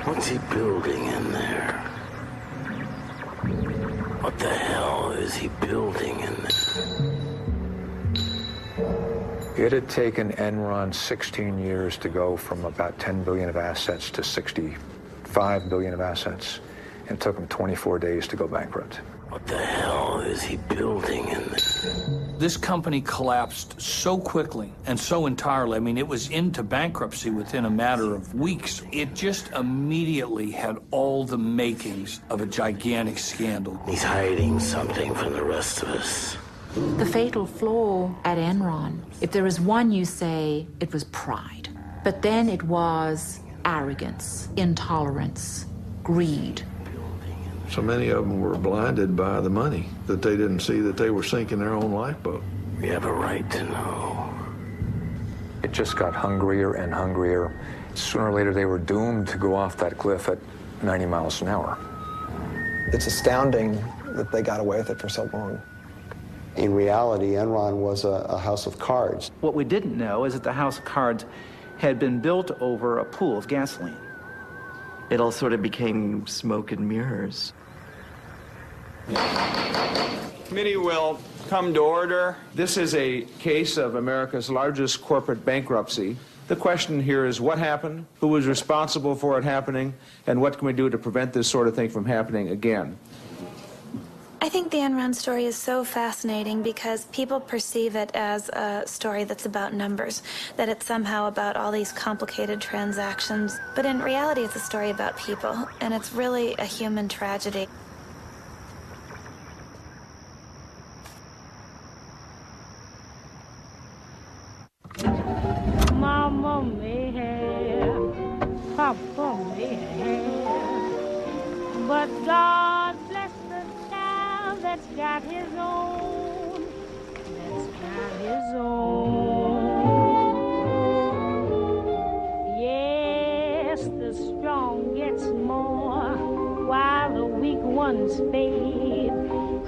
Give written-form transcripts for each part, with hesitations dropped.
What's he building in there? What the hell is he building in there? It had taken Enron 16 years to go from about 10 billion of assets to 65 billion of assets. And it took them 24 days to go bankrupt. What the hell is he building in there? This company collapsed so quickly and so entirely. I mean, it was into bankruptcy within a matter of weeks. It just immediately had all the makings of a gigantic scandal. He's hiding something from the rest of us. The fatal flaw at Enron, if there is one, you say it was pride. But then it was arrogance, intolerance, greed. So many of them were blinded by the money that they didn't see that they were sinking their own lifeboat. We have a right to know. It just got hungrier and hungrier. Sooner or later, they were doomed to go off that cliff at 90 miles an hour. It's astounding that they got away with it for so long. In reality, Enron was a house of cards. What we didn't know is that the house of cards had been built over a pool of gasoline. It all sort of became smoke and mirrors. Committee will come to order. This is a case of America's largest corporate bankruptcy. The question here is what happened, who was responsible for it happening, and what can we do to prevent this sort of thing from happening again? I think the Enron story is so fascinating because people perceive it as a story that's about numbers, that it's somehow about all these complicated transactions. But in reality, it's a story about people, and it's really a human tragedy. Mama may have, Papa may have, but God bless the child that's got his own, that's got his own. Yes, the strong gets more while the weak ones fade.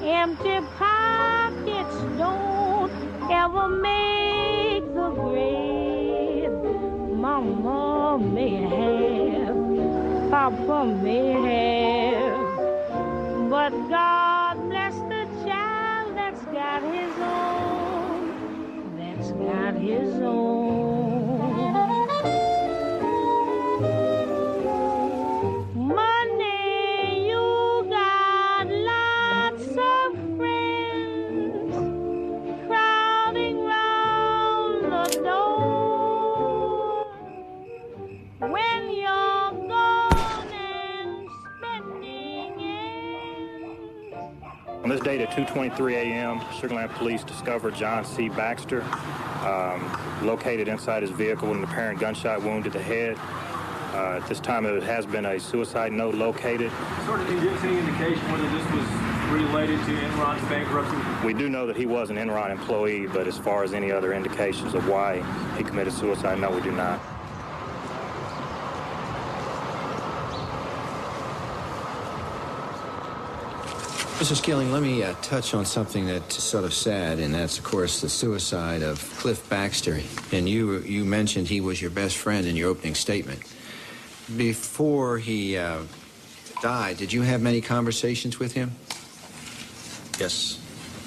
Empty pockets don't ever make the grave. Mama may have, Papa may have, but God bless the child that's got his own, that's got his own. Money, you got lots of friends crowding round the door. When you're gone and spending ends. On this date at 2:23 a.m., Sugarland Police discovered John C. Baxter located inside his vehicle with an apparent gunshot wound to the head. At this time, there has been a suicide note located. Sort of any indication whether this was related to Enron's bankruptcy? We do know that he was an Enron employee, but as far as any other indications of why he committed suicide, no, we do not. Mr. Skilling, let me touch on something that's sort of sad, and that's, of course, the suicide of Cliff Baxter. And you mentioned he was your best friend in your opening statement. Before he died, did you have many conversations with him? Yes.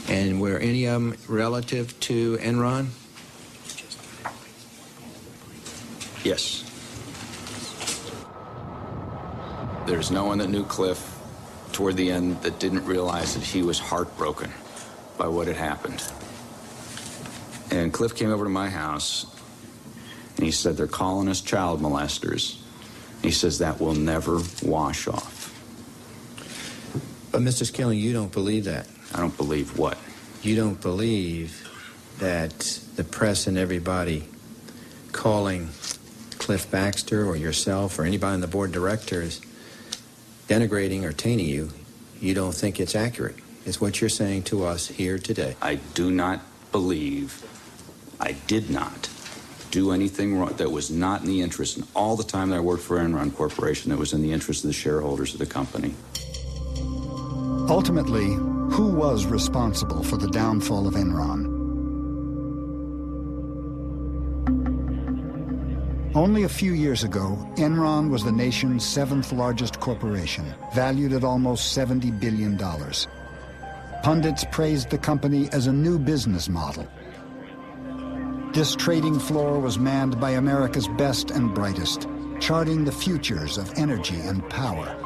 And were any of them relative to Enron? Yes. There's no one that knew Cliff toward the end that didn't realize that he was heartbroken by what had happened. And Cliff came over to my house, and he said, they're calling us child molesters. He says that will never wash off. But, Mr. Skilling, you don't believe that. I don't believe what? You don't believe that the press and everybody calling Cliff Baxter or yourself or anybody on the board of directors denigrating or tainting you, you don't think it's accurate. It's what you're saying to us here today. I do not believe, I did not do anything wrong that was not in the interest, and all the time that I worked for Enron Corporation, that was in the interest of the shareholders of the company. Ultimately, who was responsible for the downfall of Enron? Only a few years ago, Enron was the nation's 7th largest corporation, valued at almost $70 billion. Pundits praised the company as a new business model. This trading floor was manned by America's best and brightest, charting the futures of energy and power.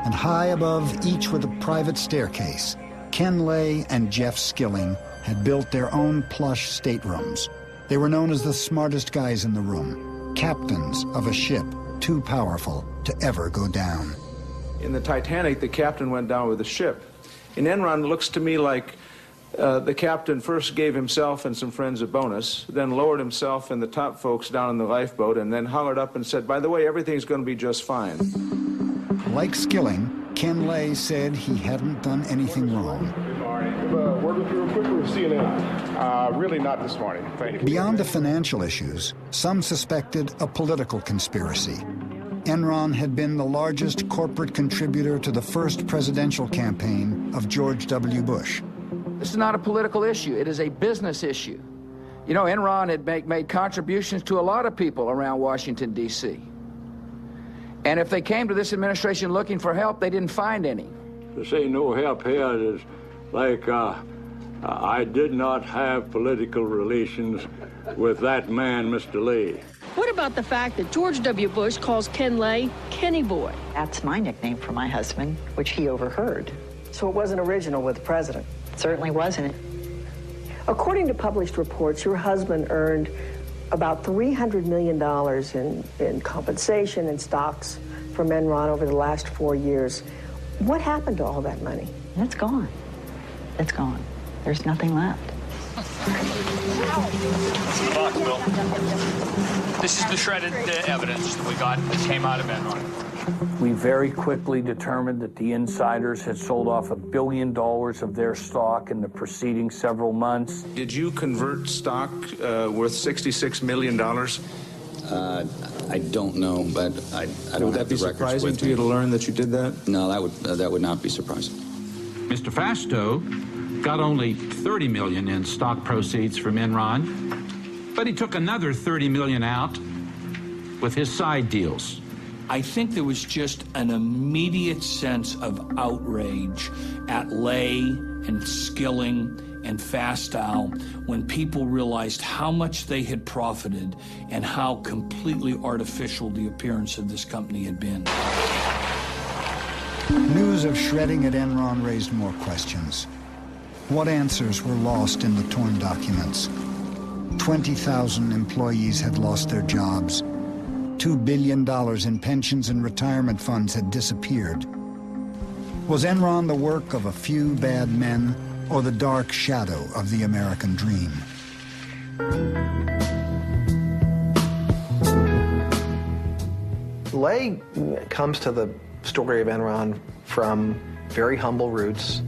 And high above each with a private staircase, Ken Lay and Jeff Skilling had built their own plush staterooms. They were known as the smartest guys in the room, captains of a ship too powerful to ever go down. In the Titanic, the captain went down with the ship. In Enron, it looks to me like the captain first gave himself and some friends a bonus, then lowered himself and the top folks down in the lifeboat, and then hollered up and said, by the way, everything's going to be just fine. Like Skilling, Ken Lay said he hadn't done anything wrong. Work with you real quick with CNN. Really not this morning. Thank you. Beyond the financial issues, some suspected a political conspiracy. Enron had been the largest corporate contributor to the first presidential campaign of George W. Bush. This is not a political issue. It is a business issue. You know, Enron had made contributions to a lot of people around Washington, D.C. And if they came to this administration looking for help, they didn't find any. To say no help here is like I did not have political relations with that man, Mr. Lay. What about the fact that George W. Bush calls Ken Lay Kenny Boy? That's my nickname for my husband, which he overheard. So it wasn't original with the president? Certainly wasn't. According to published reports, your husband earned about $300 million in compensation and stocks from Enron over the last 4 years. What happened to all that money? It's gone. It's gone. There's nothing left. Box, Bill. This is the shredded evidence that we got that came out of Enron. We very quickly determined that the insiders had sold off $1 billion of their stock in the preceding several months. Did you convert stock worth $66 million? I don't know, but I don't Would that have be the records surprising with to me. you to learn that you did that? No, that would not be surprising. Mr. Fasto got only $30 million in stock proceeds from Enron, but he took another $30 million out with his side deals. I think there was just an immediate sense of outrage at Lay and Skilling and Fastow when people realized how much they had profited and how completely artificial the appearance of this company had been. News of shredding at Enron raised more questions. What answers were lost in the torn documents? 20,000 employees had lost their jobs. $2 billion in pensions and retirement funds had disappeared. Was Enron the work of a few bad men or the dark shadow of the American dream? Lay comes to the story of Enron from very humble roots.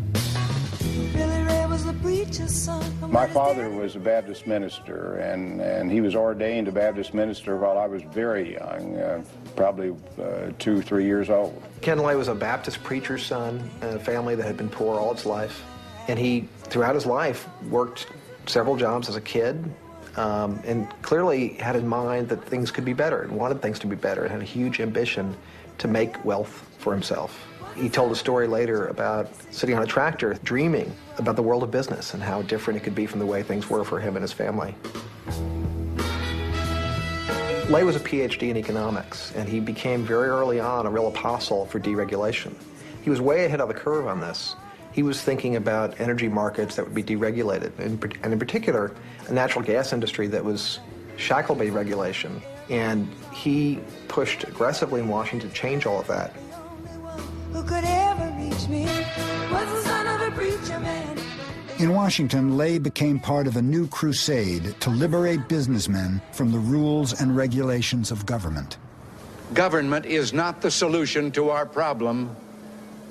My father was a Baptist minister, and he was ordained a Baptist minister while I was very young, probably 2 or 3 years old. Ken Lay was a Baptist preacher's son in a family that had been poor all its life. And he, throughout his life, worked several jobs as a kid, and clearly had in mind that things could be better and wanted things to be better and had a huge ambition to make wealth for himself. He told a story later about sitting on a tractor dreaming about the world of business and how different it could be from the way things were for him and his family. Lay was a PhD in economics, and he became very early on a real apostle for deregulation. He was way ahead of the curve on this. He was thinking about energy markets that would be deregulated, and in particular, a natural gas industry that was shackled by regulation. And he pushed aggressively in Washington to change all of that. Who could ever reach me was the son of a preacher man. In Washington, Lay became part of a new crusade to liberate businessmen from the rules and regulations of government. Government is not the solution to our problem.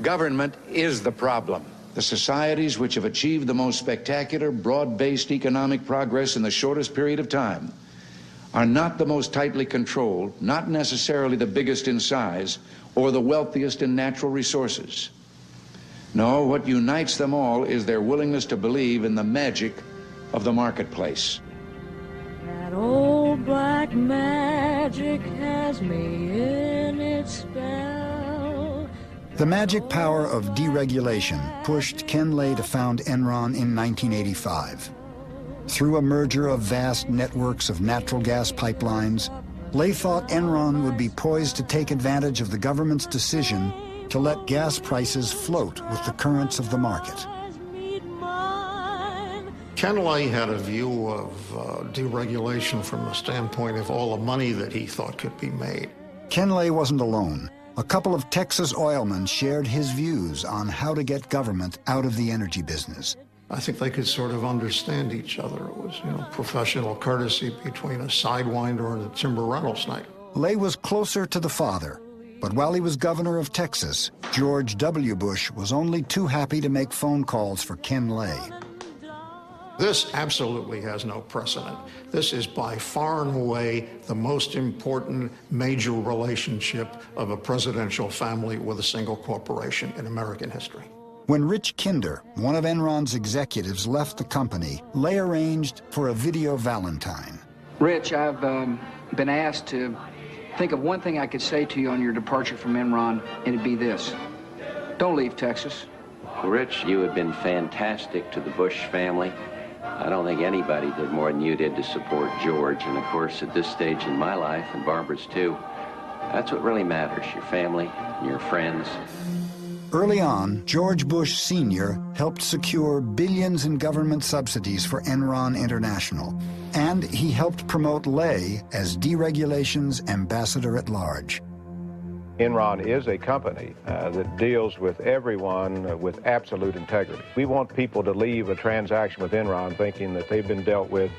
Government is the problem. The societies which have achieved the most spectacular, broad-based economic progress in the shortest period of time are not the most tightly controlled, not necessarily the biggest in size, or the wealthiest in natural resources. No, what unites them all is their willingness to believe in the magic of the marketplace. That old black magic has me in its spell. The magic power of deregulation pushed Ken Lay to found Enron in 1985. Through a merger of vast networks of natural gas pipelines, Lay thought Enron would be poised to take advantage of the government's decision to let gas prices float with the currents of the market. Ken Lay had a view of deregulation from the standpoint of all the money that he thought could be made. Ken Lay wasn't alone. A couple of Texas oilmen shared his views on how to get government out of the energy business. I think they could sort of understand each other. It was, professional courtesy between a sidewinder and a timber rattlesnake. Lay was closer to the father, but while he was governor of Texas, George W. Bush was only too happy to make phone calls for Ken Lay. This absolutely has no precedent. This is by far and away the most important major relationship of a presidential family with a single corporation in American history. When Rich Kinder, one of Enron's executives, left the company, Lay arranged for a video Valentine. Rich, I've been asked to think of one thing I could say to you on your departure from Enron, and it'd be this. Don't leave Texas. Rich, you have been fantastic to the Bush family. I don't think anybody did more than you did to support George. And of course, at this stage in my life, and Barbara's too, that's what really matters, your family and your friends. Early on, George Bush Sr. helped secure billions in government subsidies for Enron International, and he helped promote Lay as deregulation's ambassador at large. Enron is a company that deals with everyone with absolute integrity. We want people to leave a transaction with Enron thinking that they've been dealt with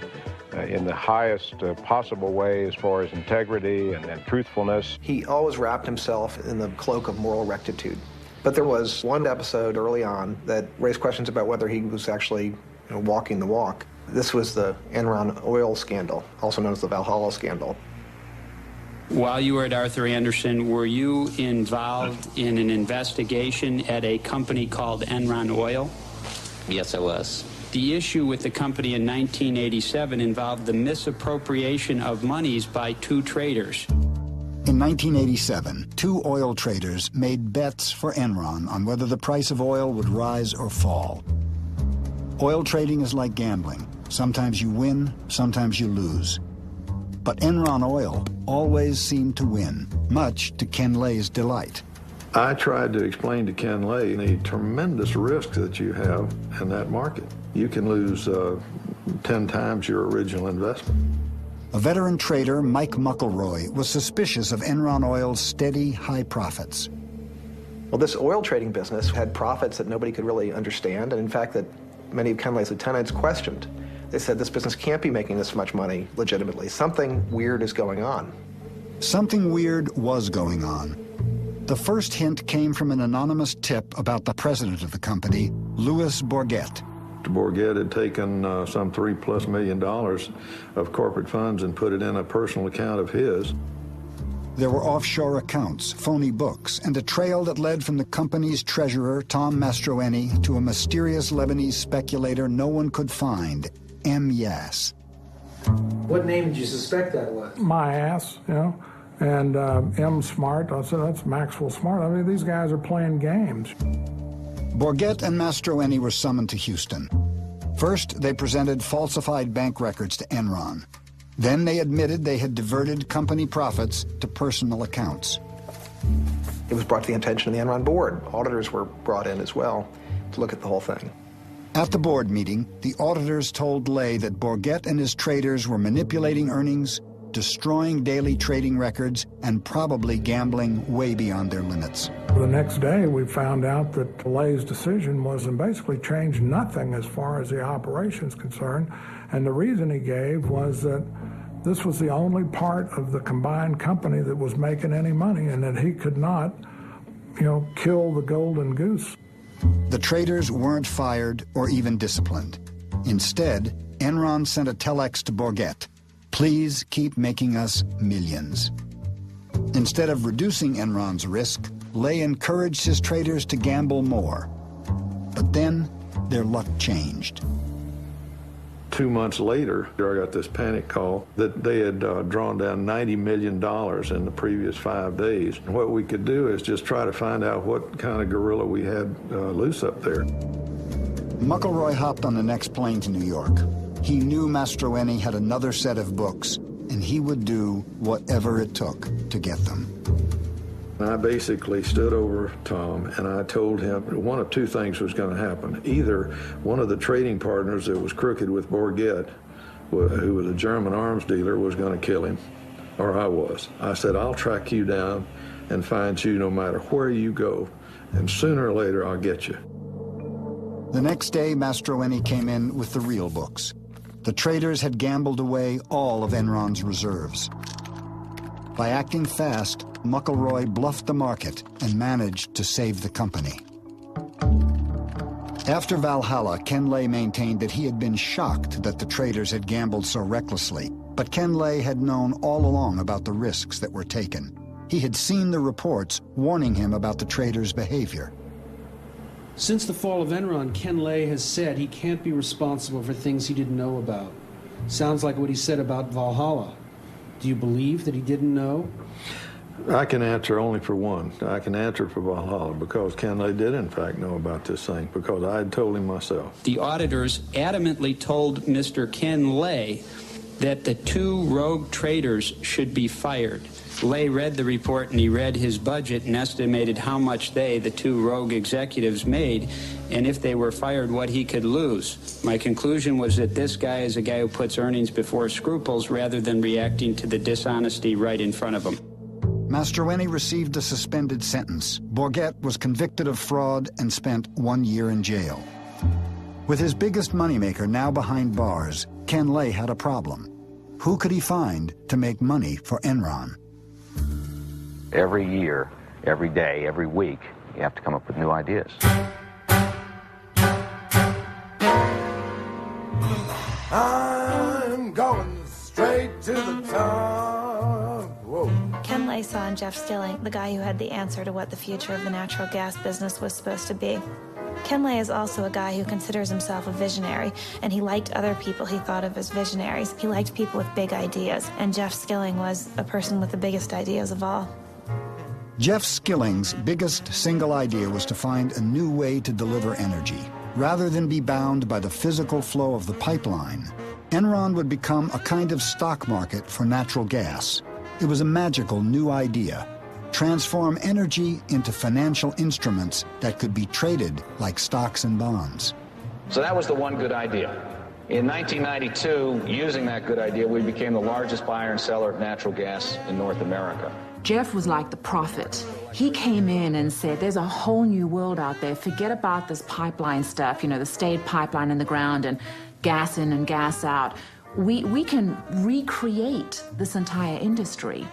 in the highest possible way as far as integrity and truthfulness. He always wrapped himself in the cloak of moral rectitude. But there was one episode early on that raised questions about whether he was actually walking the walk. This was the Enron oil scandal, also known as the Valhalla scandal. While you were at Arthur Andersen, were you involved in an investigation at a company called Enron Oil? Yes, I was. The issue with the company in 1987 involved the misappropriation of monies by two traders. In 1987, two oil traders made bets for Enron on whether the price of oil would rise or fall. Oil trading is like gambling. Sometimes you win, sometimes you lose. But Enron Oil always seemed to win, much to Ken Lay's delight. I tried to explain to Ken Lay the tremendous risk that you have in that market. You can lose 10 times your original investment. A veteran trader, Mike Muckleroy, was suspicious of Enron Oil's steady, high profits. Well, this oil trading business had profits that nobody could really understand, and in fact that many of Ken Lay's lieutenants questioned. They said this business can't be making this much money legitimately. Something weird is going on. Something weird was going on. The first hint came from an anonymous tip about the president of the company, Louis Bourget. Bourget had taken some $3+ million of corporate funds and put it in a personal account of his. There were offshore accounts, phony books, and a trail that led from the company's treasurer, Tom Mastroeni, to a mysterious Lebanese speculator no one could find, M. Yass. What name did you suspect that was? My ass, and M. Smart. I said, that's Maxwell Smart. I mean, these guys are playing games. Bourget and Mastroeni were summoned to Houston. First, they presented falsified bank records to Enron. Then they admitted they had diverted company profits to personal accounts. It was brought to the attention of the Enron board. Auditors were brought in as well to look at the whole thing. At the board meeting, the auditors told Lay that Bourget and his traders were manipulating earnings, destroying daily trading records, and probably gambling way beyond their limits. The next day, we found out that Lay's decision was and basically changed nothing as far as the operation's concerned. And the reason he gave was that this was the only part of the combined company that was making any money, and that he could not, kill the golden goose. The traders weren't fired or even disciplined. Instead, Enron sent a telex to Bourget. Please keep making us millions. Instead of reducing Enron's risk, Lay encouraged his traders to gamble more. But then, their luck changed. 2 months later, I got this panic call that they had drawn down $90 million in the previous 5 days. And what we could do is just try to find out what kind of gorilla we had loose up there. McElroy hopped on the next plane to New York. He knew Mastroeni had another set of books, and he would do whatever it took to get them. I basically stood over Tom and I told him one of two things was going to happen. Either one of the trading partners that was crooked with Bourget, who was a German arms dealer, was going to kill him, or I was. I said, I'll track you down and find you no matter where you go, and sooner or later I'll get you. The next day, Mastroeni came in with the real books. The traders had gambled away all of Enron's reserves. By acting fast, McElroy bluffed the market and managed to save the company. After Valhalla, Ken Lay maintained that he had been shocked that the traders had gambled so recklessly, but Ken Lay had known all along about the risks that were taken. He had seen the reports warning him about the traders' behavior. Since the fall of Enron, Ken Lay has said he can't be responsible for things he didn't know about. Sounds like what he said about Valhalla. Do you believe that he didn't know? I can answer only for one. I can answer for Valhalla because Ken Lay did in fact know about this thing because I had told him myself. The auditors adamantly told Mr. Ken Lay that the 2 rogue traders should be fired. Lay read the report and he read his budget and estimated how much the 2 rogue executives made, and if they were fired, what he could lose. My conclusion was that this guy is a guy who puts earnings before scruples rather than reacting to the dishonesty right in front of him. Mastroeni received a suspended sentence. Bourget was convicted of fraud and spent 1 year in jail. With his biggest moneymaker now behind bars, Ken Lay had a problem. Who could he find to make money for Enron? Every year, every day, every week, you have to come up with new ideas. I'm going straight to the top. Whoa. Ken Lay saw in Jeff Skilling the guy who had the answer to what the future of the natural gas business was supposed to be. Ken Lay is also a guy who considers himself a visionary, and he liked other people he thought of as visionaries. He liked people with big ideas, and Jeff Skilling was a person with the biggest ideas of all. Jeff Skilling's biggest single idea was to find a new way to deliver energy. Rather than be bound by the physical flow of the pipeline, Enron would become a kind of stock market for natural gas. It was a magical new idea. Transform energy into financial instruments that could be traded like stocks and bonds. So that was the one good idea. In 1992, using that good idea, we became the largest buyer and seller of natural gas in North America. Jeff was like the prophet. He came in and said, there's a whole new world out there. Forget about this pipeline stuff, you know, the stayed pipeline in the ground and gas in and gas out. We can recreate this entire industry.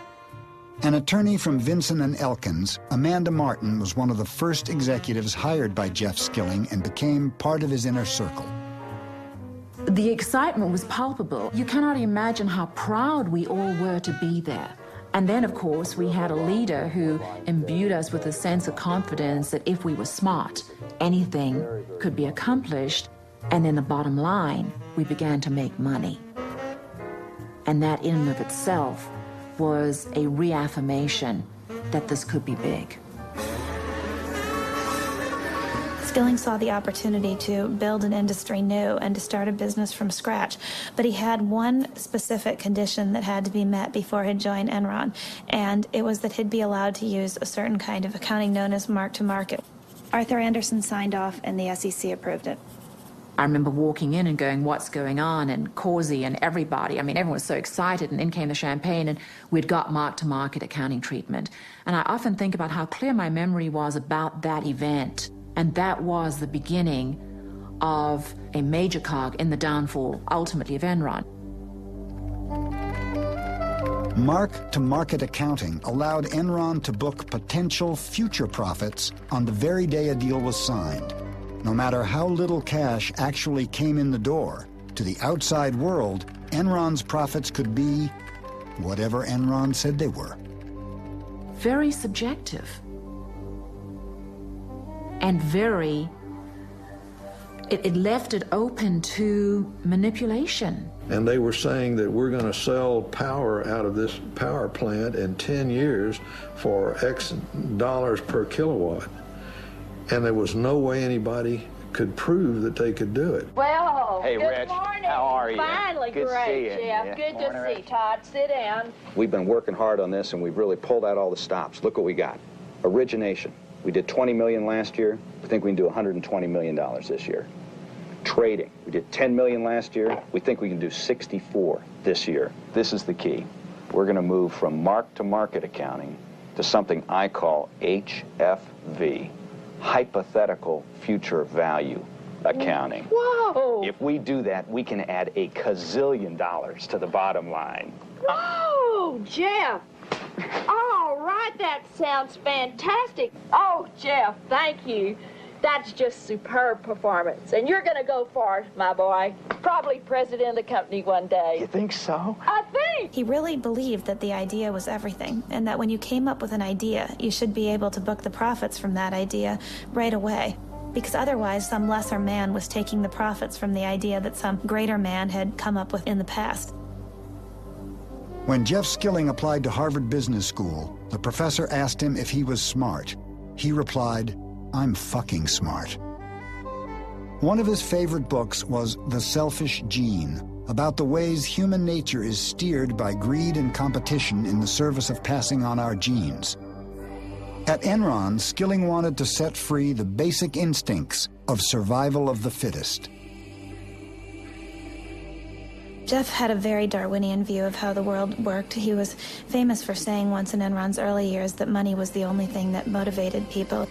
An attorney from Vinson & Elkins, Amanda Martin was one of the first executives hired by Jeff Skilling and became part of his inner circle. The excitement was palpable. You cannot imagine how proud we all were to be there. And then, of course, we had a leader who imbued us with a sense of confidence that if we were smart, anything could be accomplished. And then the bottom line, we began to make money. And that in and of itself was a reaffirmation that this could be big. Skilling saw the opportunity to build an industry new and to start a business from scratch, but he had one specific condition that had to be met before he'd join Enron, and it was that he'd be allowed to use a certain kind of accounting known as mark-to-market. Arthur Andersen signed off and the SEC approved it. I remember walking in and going, what's going on? And Causey and everybody, I mean, everyone was so excited, and in came the champagne, and we'd got mark-to-market accounting treatment. And I often think about how clear my memory was about that event. And that was the beginning of a major cog in the downfall, ultimately, of Enron. Mark-to-market accounting allowed Enron to book potential future profits on the very day a deal was signed. No matter how little cash actually came in the door, to the outside world, Enron's profits could be whatever Enron said they were. Very subjective. And very It left it open to manipulation. And they were saying that we're going to sell power out of this power plant in 10 years for X dollars per kilowatt. And there was no way anybody could prove that they could do it. Well, hey, good Rich, morning. how are you? Finally, good great, to see you. Jeff. Yeah. Good Morning, to see Rich. Todd. Sit down. We've been working hard on this, and we've really pulled out all the stops. Look what we got. Origination. We did $20 million last year. We think we can do $120 million this year. Trading. We did $10 million last year. We think we can do 64 this year. This is the key. We're going to move from mark-to-market accounting to something I call HFV, hypothetical future value accounting. Whoa! If we do that, we can add a gazillion dollars to the bottom line. Whoa, Jeff! All right, that sounds fantastic. Oh, Jeff, thank you. That's just superb performance. And you're going to go far, my boy. Probably president of the company one day. You think so? I think. He really believed that the idea was everything, and that when you came up with an idea, you should be able to book the profits from that idea right away. Because otherwise, some lesser man was taking the profits from the idea that some greater man had come up with in the past. When Jeff Skilling applied to Harvard Business School, the professor asked him if he was smart. He replied, "I'm fucking smart." One of his favorite books was The Selfish Gene, about the ways human nature is steered by greed and competition in the service of passing on our genes. At Enron, Skilling wanted to set free the basic instincts of survival of the fittest. Jeff had a very Darwinian view of how the world worked. He was famous for saying once in Enron's early years that money was the only thing that motivated people.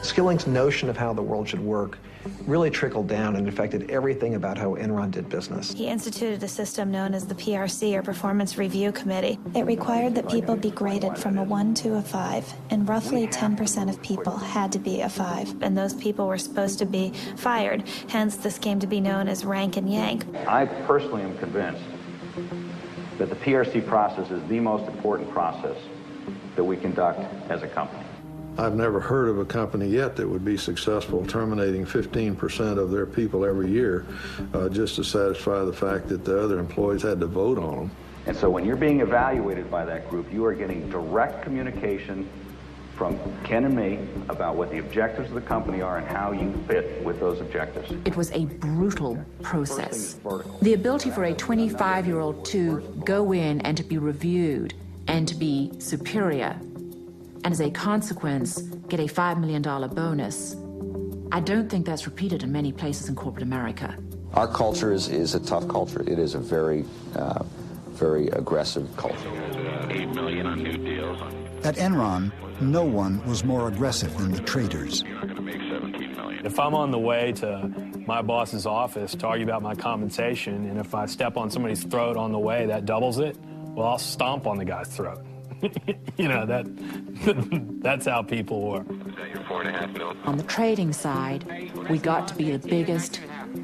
Skilling's notion of how the world should work really trickled down and affected everything about how Enron did business. He instituted a system known as the PRC, or Performance Review Committee. It required that people be graded from a 1 to a 5, and roughly 10% of people had to be a 5, and those people were supposed to be fired. Hence, this came to be known as rank and yank. I personally am convinced that the PRC process is the most important process that we conduct as a company. I've never heard of a company yet that would be successful terminating 15% of their people every year just to satisfy the fact that the other employees had to vote on them. And so when you're being evaluated by that group, you are getting direct communication from Ken and me about what the objectives of the company are and how you fit with those objectives. It was a brutal process. The ability for a 25-year-old to go in and to be reviewed and to be superior, and as a consequence, get a $5 million bonus. I don't think that's repeated in many places in corporate America. Our culture is a tough culture. It is a very, very aggressive culture. 8 million on new deals. At Enron, no one was more aggressive than the traders. If I'm on the way to my boss's office to argue about my compensation, and if I step on somebody's throat on the way, that doubles it, well, I'll stomp on the guy's throat. You know, that's how people work. On the trading side, we got to be the biggest,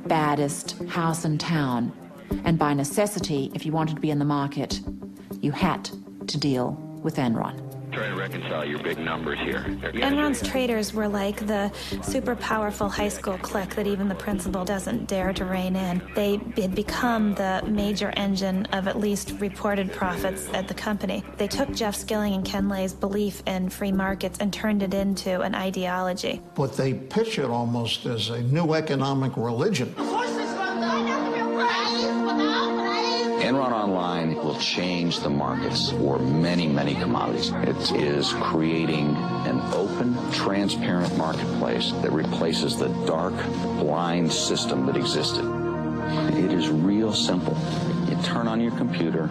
baddest house in town. And by necessity, if you wanted to be in the market, you had to deal with Enron. Try to reconcile your big numbers here. Enron's traders were like the super powerful high school clique that even the principal doesn't dare to rein in. They had become the major engine of at least reported profits at the company. They took Jeff Skilling and Ken Lay's belief in free markets and turned it into an ideology. But they pitch it almost as a new economic religion. Enron Online will change the markets for many, many commodities. It is creating an open, transparent marketplace that replaces the dark, blind system that existed. It is real simple. You turn on your computer,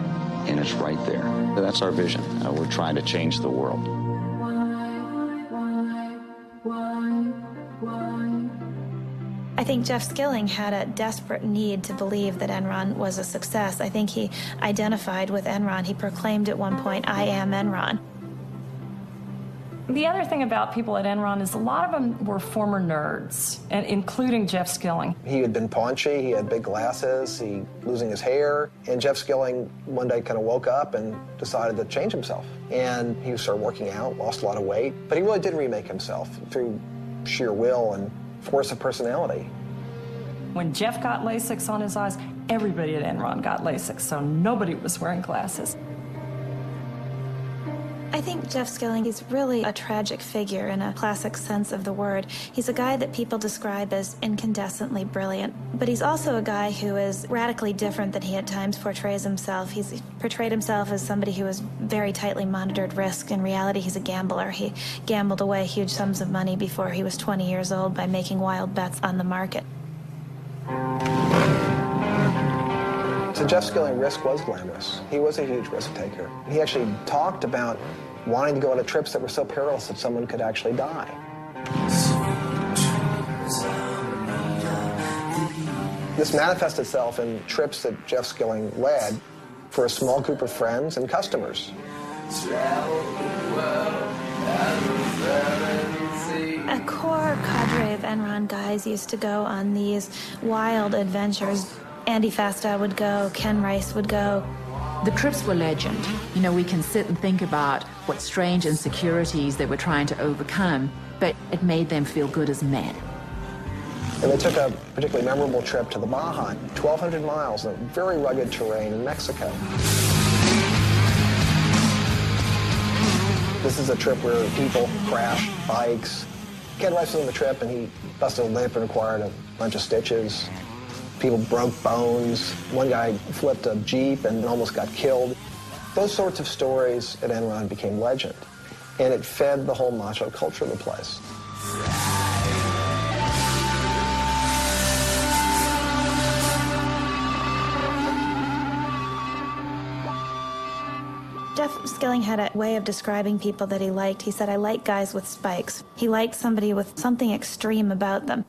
and it's right there. That's our vision. We're trying to change the world. I think Jeff Skilling had a desperate need to believe that Enron was a success. I think he identified with Enron. He proclaimed at one point, "I am Enron." The other thing about people at Enron is a lot of them were former nerds, and including Jeff Skilling. He had been paunchy, he had big glasses, he losing his hair, and Jeff Skilling one day kind of woke up and decided to change himself. And he started working out, lost a lot of weight, but he really did remake himself through sheer will and force of personality. When Jeff got LASIK on his eyes, everybody at Enron got LASIK, so nobody was wearing glasses. I think Jeff Skilling is really a tragic figure in a classic sense of the word. He's a guy that people describe as incandescently brilliant, but he's also a guy who is radically different than he at times portrays himself. He's portrayed himself as somebody who has very tightly monitored risk. In reality, he's a gambler. He gambled away huge sums of money before he was 20 years old by making wild bets on the market. To Jeff Skilling, risk was glamorous. He was a huge risk taker. He actually talked about wanting to go on trips that were so perilous that someone could actually die. This manifests itself in trips that Jeff Skilling led for a small group of friends and customers. A core cadre of Enron guys used to go on these wild adventures. Andy Fastow would go, Ken Rice would go. The trips were legend. You know, we can sit and think about what strange insecurities they were trying to overcome, but it made them feel good as men. And they took a particularly memorable trip to the Baja, 1,200 miles of very rugged terrain in Mexico. This is a trip where people crashed bikes. Ken Rice was on the trip and he busted a lip and required a bunch of stitches. People broke bones. One guy flipped a Jeep and almost got killed. Those sorts of stories at Enron became legend, and it fed the whole macho culture of the place. Jeff Skilling had a way of describing people that he liked. He said, I like guys with spikes. He liked somebody with something extreme about them.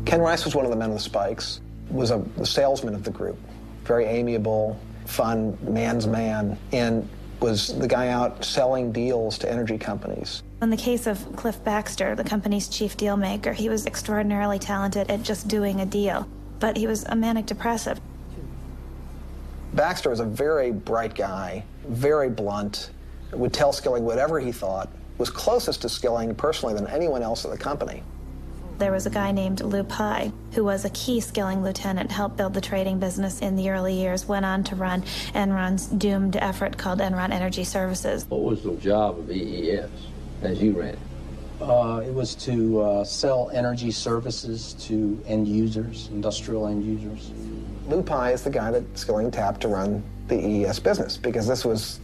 Ken Rice was one of the men with spikes, was the salesman of the group. Very amiable, fun, man's man, and was the guy out selling deals to energy companies. In the case of Cliff Baxter, the company's chief deal maker, he was extraordinarily talented at just doing a deal, but he was a manic depressive. Baxter was a very bright guy, very blunt, would tell Skilling whatever he thought, was closest to Skilling personally than anyone else at the company. There was a guy named Lou Pye, who was a key Skilling lieutenant, helped build the trading business in the early years, went on to run Enron's doomed effort called Enron Energy Services. What was the job of EES as you ran it? It was to sell energy services to end users, industrial end users. Lou Pye is the guy that Skilling tapped to run the EES business because this was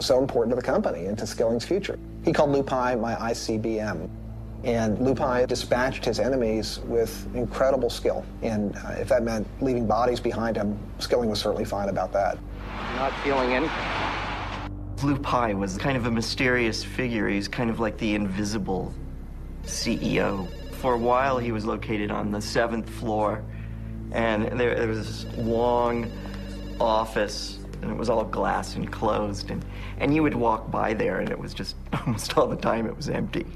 so important to the company and to Skilling's future. He called Lou Pye my ICBM. And Lou Pye dispatched his enemies with incredible skill. And if that meant leaving bodies behind him, Skilling was certainly fine about that. Not feeling anything. Lou Pye was kind of a mysterious figure. He's kind of like the invisible CEO. For a while, he was located on the 7th floor, and there was this long office, and it was all glass and closed, and you would walk by there, and it was just almost all the time it was empty.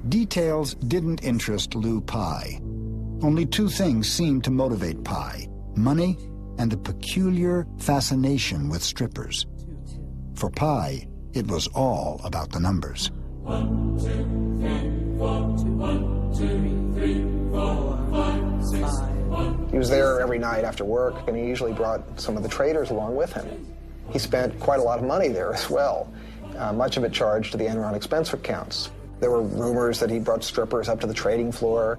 Details didn't interest Lou Pye. Only two things seemed to motivate Pye: money and a peculiar fascination with strippers. For Pye, it was all about the numbers. 1, 2, 3, 4, 1, 2, 3, 4, 5, 6, 1. He was there every night after work, and he usually brought some of the traders along with him. He spent quite a lot of money there as well, much of it charged to the Enron expense accounts. There were rumors that he brought strippers up to the trading floor.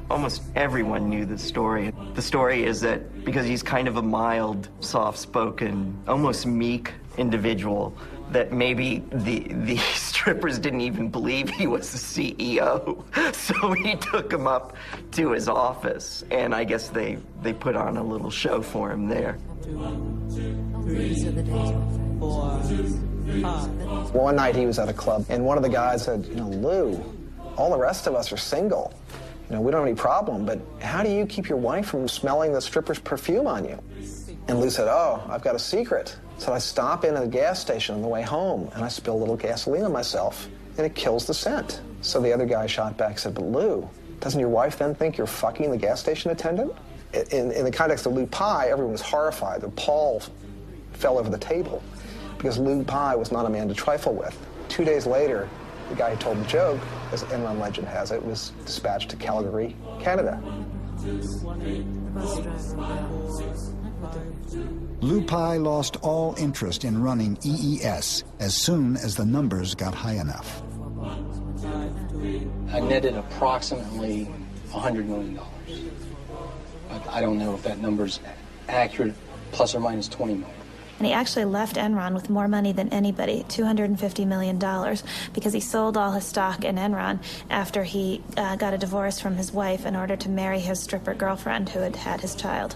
Almost everyone knew the story. The story is that because he's kind of a mild, soft-spoken, almost meek individual, that maybe the strippers didn't even believe he was the CEO. So he took him up to his office, and I guess they put on a little show for him there. 1, 2, 3, 4, 5. One night he was at a club, and one of the guys said, Lou, all the rest of us are single. We don't have any problem, but how do you keep your wife from smelling the stripper's perfume on you? And Lou said, oh, I've got a secret. So I stop in at a gas station on the way home, and I spill a little gasoline on myself, and it kills the scent. So the other guy shot back and said, but Lou, doesn't your wife then think you're fucking the gas station attendant? In the context of Lou Pye, everyone was horrified. The pall fell over the table because Lou Pye was not a man to trifle with. 2 days later, The guy who told the joke, as Enron legend has it, was dispatched to Calgary, Canada. Lou Pai lost all interest in running EES as soon as the numbers got high enough. I netted approximately $100 million. But I don't know if that number's accurate, plus or minus 20 million. And he actually left Enron with more money than anybody, $250 million, because he sold all his stock in Enron after he got a divorce from his wife in order to marry his stripper girlfriend who had had his child.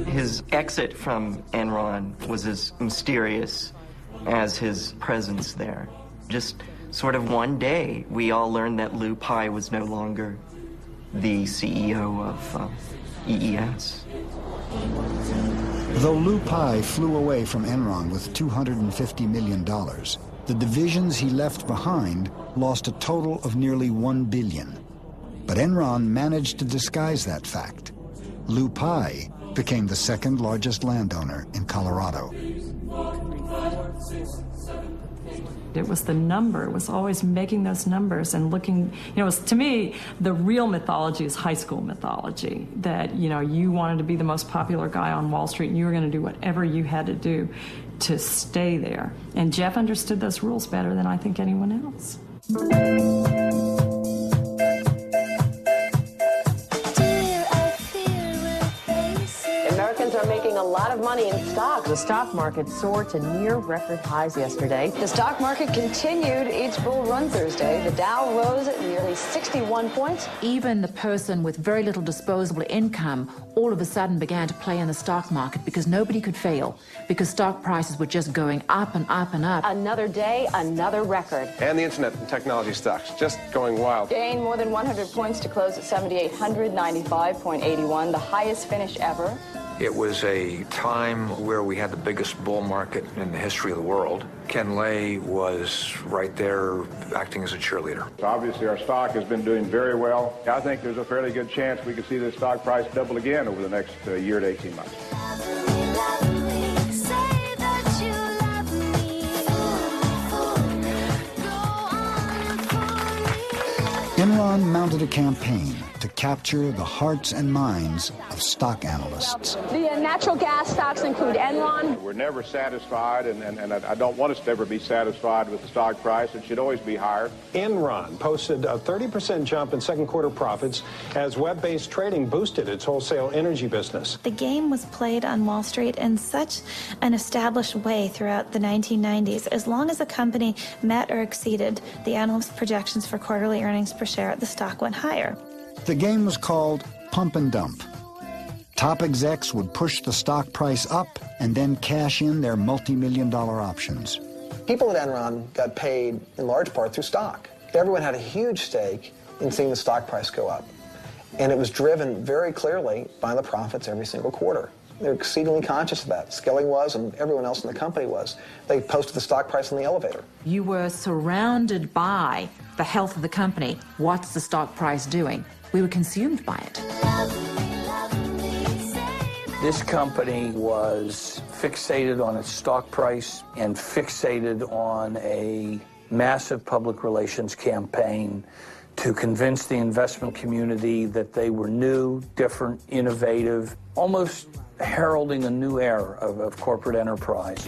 His exit from Enron was as mysterious as his presence there. Just sort of one day, we all learned that Lou Pai was no longer the CEO of EES. Though Lou Pai flew away from Enron with $250 million, the divisions he left behind lost a total of nearly $1 billion. But Enron managed to disguise that fact. Lou Pai became the second largest landowner in Colorado. It was the number. It was always making those numbers and looking, you know, to me, the real mythology is high school mythology, that, you know, you wanted to be the most popular guy on Wall Street and you were going to do whatever you had to do to stay there. And Jeff understood those rules better than I think anyone else. Americans are making a lot of money in stocks. The stock market soared to near record highs yesterday. The stock market continued its bull run Thursday. The Dow rose at nearly 61 points. Even the person with very little disposable income all of a sudden began to play in the stock market because nobody could fail, because stock prices were just going up and up and up. Another day, another record. And the internet and technology stocks just going wild. Gained more than 100 points to close at 7,895.81, the highest finish ever. It was a time where we had the biggest bull market in the history of the world. Ken Lay was right there acting as a cheerleader. Obviously, our stock has been doing very well. I think there's a fairly good chance we could see this stock price double again over the next year to 18 months. Enron mounted a campaign to capture the hearts and minds of stock analysts. The natural gas stocks include Enron. We're never satisfied, and I don't want us to ever be satisfied with the stock price. It should always be higher. Enron posted a 30% jump in second quarter profits as web-based trading boosted its wholesale energy business. The game was played on Wall Street in such an established way throughout the 1990s. As long as a company met or exceeded the analyst projections for quarterly earnings per share, the stock went higher. The game was called pump and dump. Top execs would push the stock price up and then cash in their multi-million-dollar options. People at Enron got paid in large part through stock. Everyone had a huge stake in seeing the stock price go up. And it was driven very clearly by the profits every single quarter. They're exceedingly conscious of that. Skilling was, and everyone else in the company was. They posted the stock price in the elevator. You were surrounded by the health of the company. What's the stock price doing? We were consumed by it. This company was fixated on its stock price and fixated on a massive public relations campaign to convince the investment community that they were new, different, innovative, almost heralding a new era of corporate enterprise.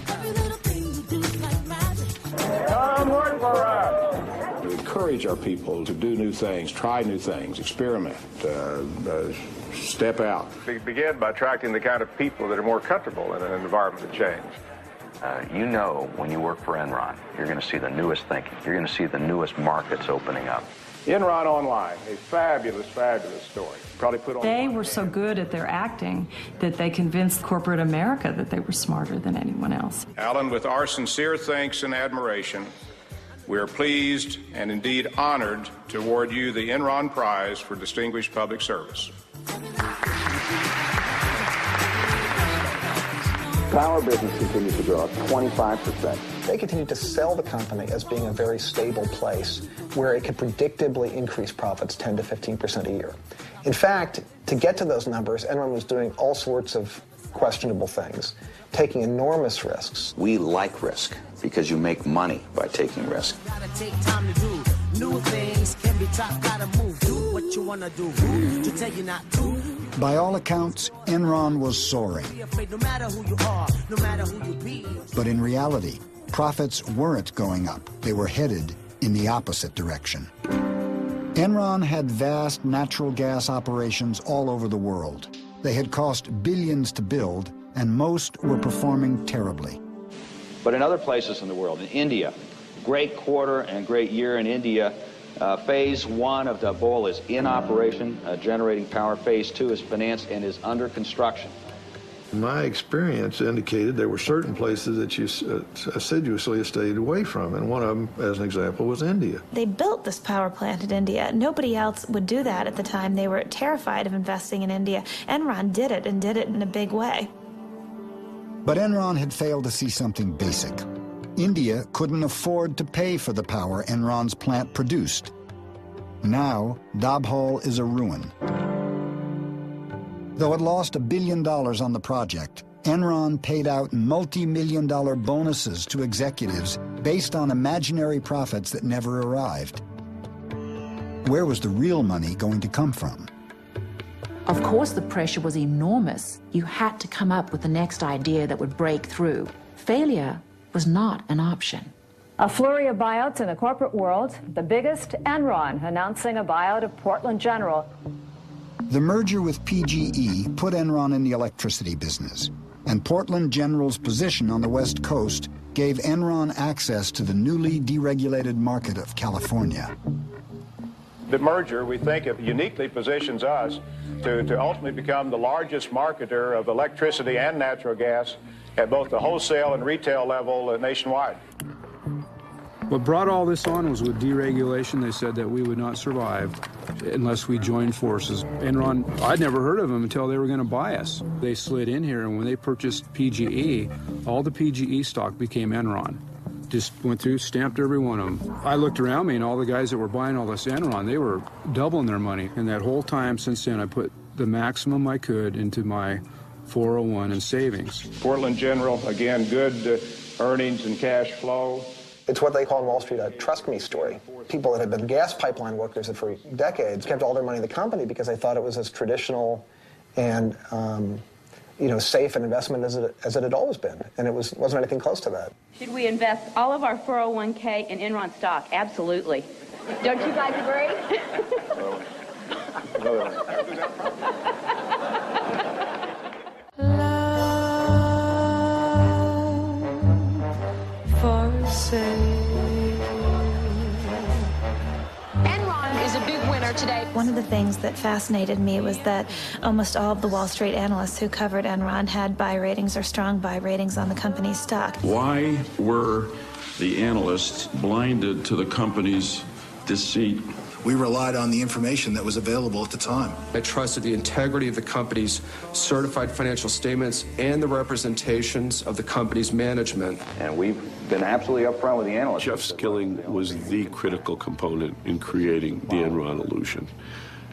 Come work for us. We encourage our people to do new things, try new things, experiment, step out. We begin by attracting the kind of people that are more comfortable in an environment of change. You know, when you work for Enron, you're going to see the newest thinking. You're going to see the newest markets opening up. Enron Online, a fabulous, fabulous story. Probably put on. They were so good at their acting that they convinced corporate America that they were smarter than anyone else. Alan, with our sincere thanks and admiration, we are pleased and indeed honored to award you the Enron Prize for Distinguished Public Service. Our business continues to grow at 25%. They continue to sell the company as being a very stable place where it could predictably increase profits 10 to 15% a year. In fact, to get to those numbers, Enron was doing all sorts of questionable things, taking enormous risks. We like risk. because you make money by taking risk. Gotta take time to do new things. Can be tough, gotta move. Do what you wanna do. Who to tell you not to? By all accounts, Enron was soaring. Be afraid no matter who you are, no matter who you be. But in reality, profits weren't going up. They were headed in the opposite direction. Enron had vast natural gas operations all over the world. They had cost billions to build, and most were performing terribly. But in other places in the world, in India, great quarter and great year in India. Phase 1 of Dabhol is in operation, generating power. Phase 2 is financed and is under construction. My experience indicated there were certain places that you assiduously stayed away from, and one of them, as an example, was India. They built this power plant in India. Nobody else would do that at the time. They were terrified of investing in India. Enron did it, and did it in a big way. But Enron had failed to see something basic. India couldn't afford to pay for the power Enron's plant produced. Now, Dabhol is a ruin. Though it lost $1 billion on the project, Enron paid out multi-million-dollar bonuses to executives based on imaginary profits that never arrived. Where was the real money going to come from? Of course, the pressure was enormous. You had to come up with the next idea that would break through. Failure was not an option. A flurry of buyouts in the corporate world. The biggest, Enron, announcing a buyout of Portland General. The merger with PGE put Enron in the electricity business, and Portland General's position on the West Coast gave Enron access to the newly deregulated market of California. The merger, we think, it uniquely positions us to ultimately become the largest marketer of electricity and natural gas at both the wholesale and retail level nationwide. What brought all this on was with deregulation. They said that we would not survive unless we joined forces. Enron, I'd never heard of them until they were going to buy us. They slid in here, and when they purchased PGE, all the PGE stock became Enron. Just went through, stamped every one of them. I looked around me, and all the guys that were buying all this Enron, they were doubling their money. And that whole time since then, I put the maximum I could into my 401 and savings. Portland General, again, good earnings and cash flow. It's what they call in Wall Street a trust me story. People that had been gas pipeline workers that for decades kept all their money in the company because they thought it was as traditional and safe an investment as it had always been, and it wasn't anything close to that. Should we invest all of our 401k in Enron stock? Absolutely. Don't you guys agree? Enron is a big winner today. One of the things that fascinated me was that almost all of the Wall Street analysts who covered Enron had buy ratings or strong buy ratings on the company's stock. Why were the analysts blinded to the company's deceit? We relied on the information that was available at the time. I trusted the integrity of the company's certified financial statements and the representations of the company's management. And we've been absolutely upfront with the analysts. Jeff Skilling was the critical component in creating the Enron illusion.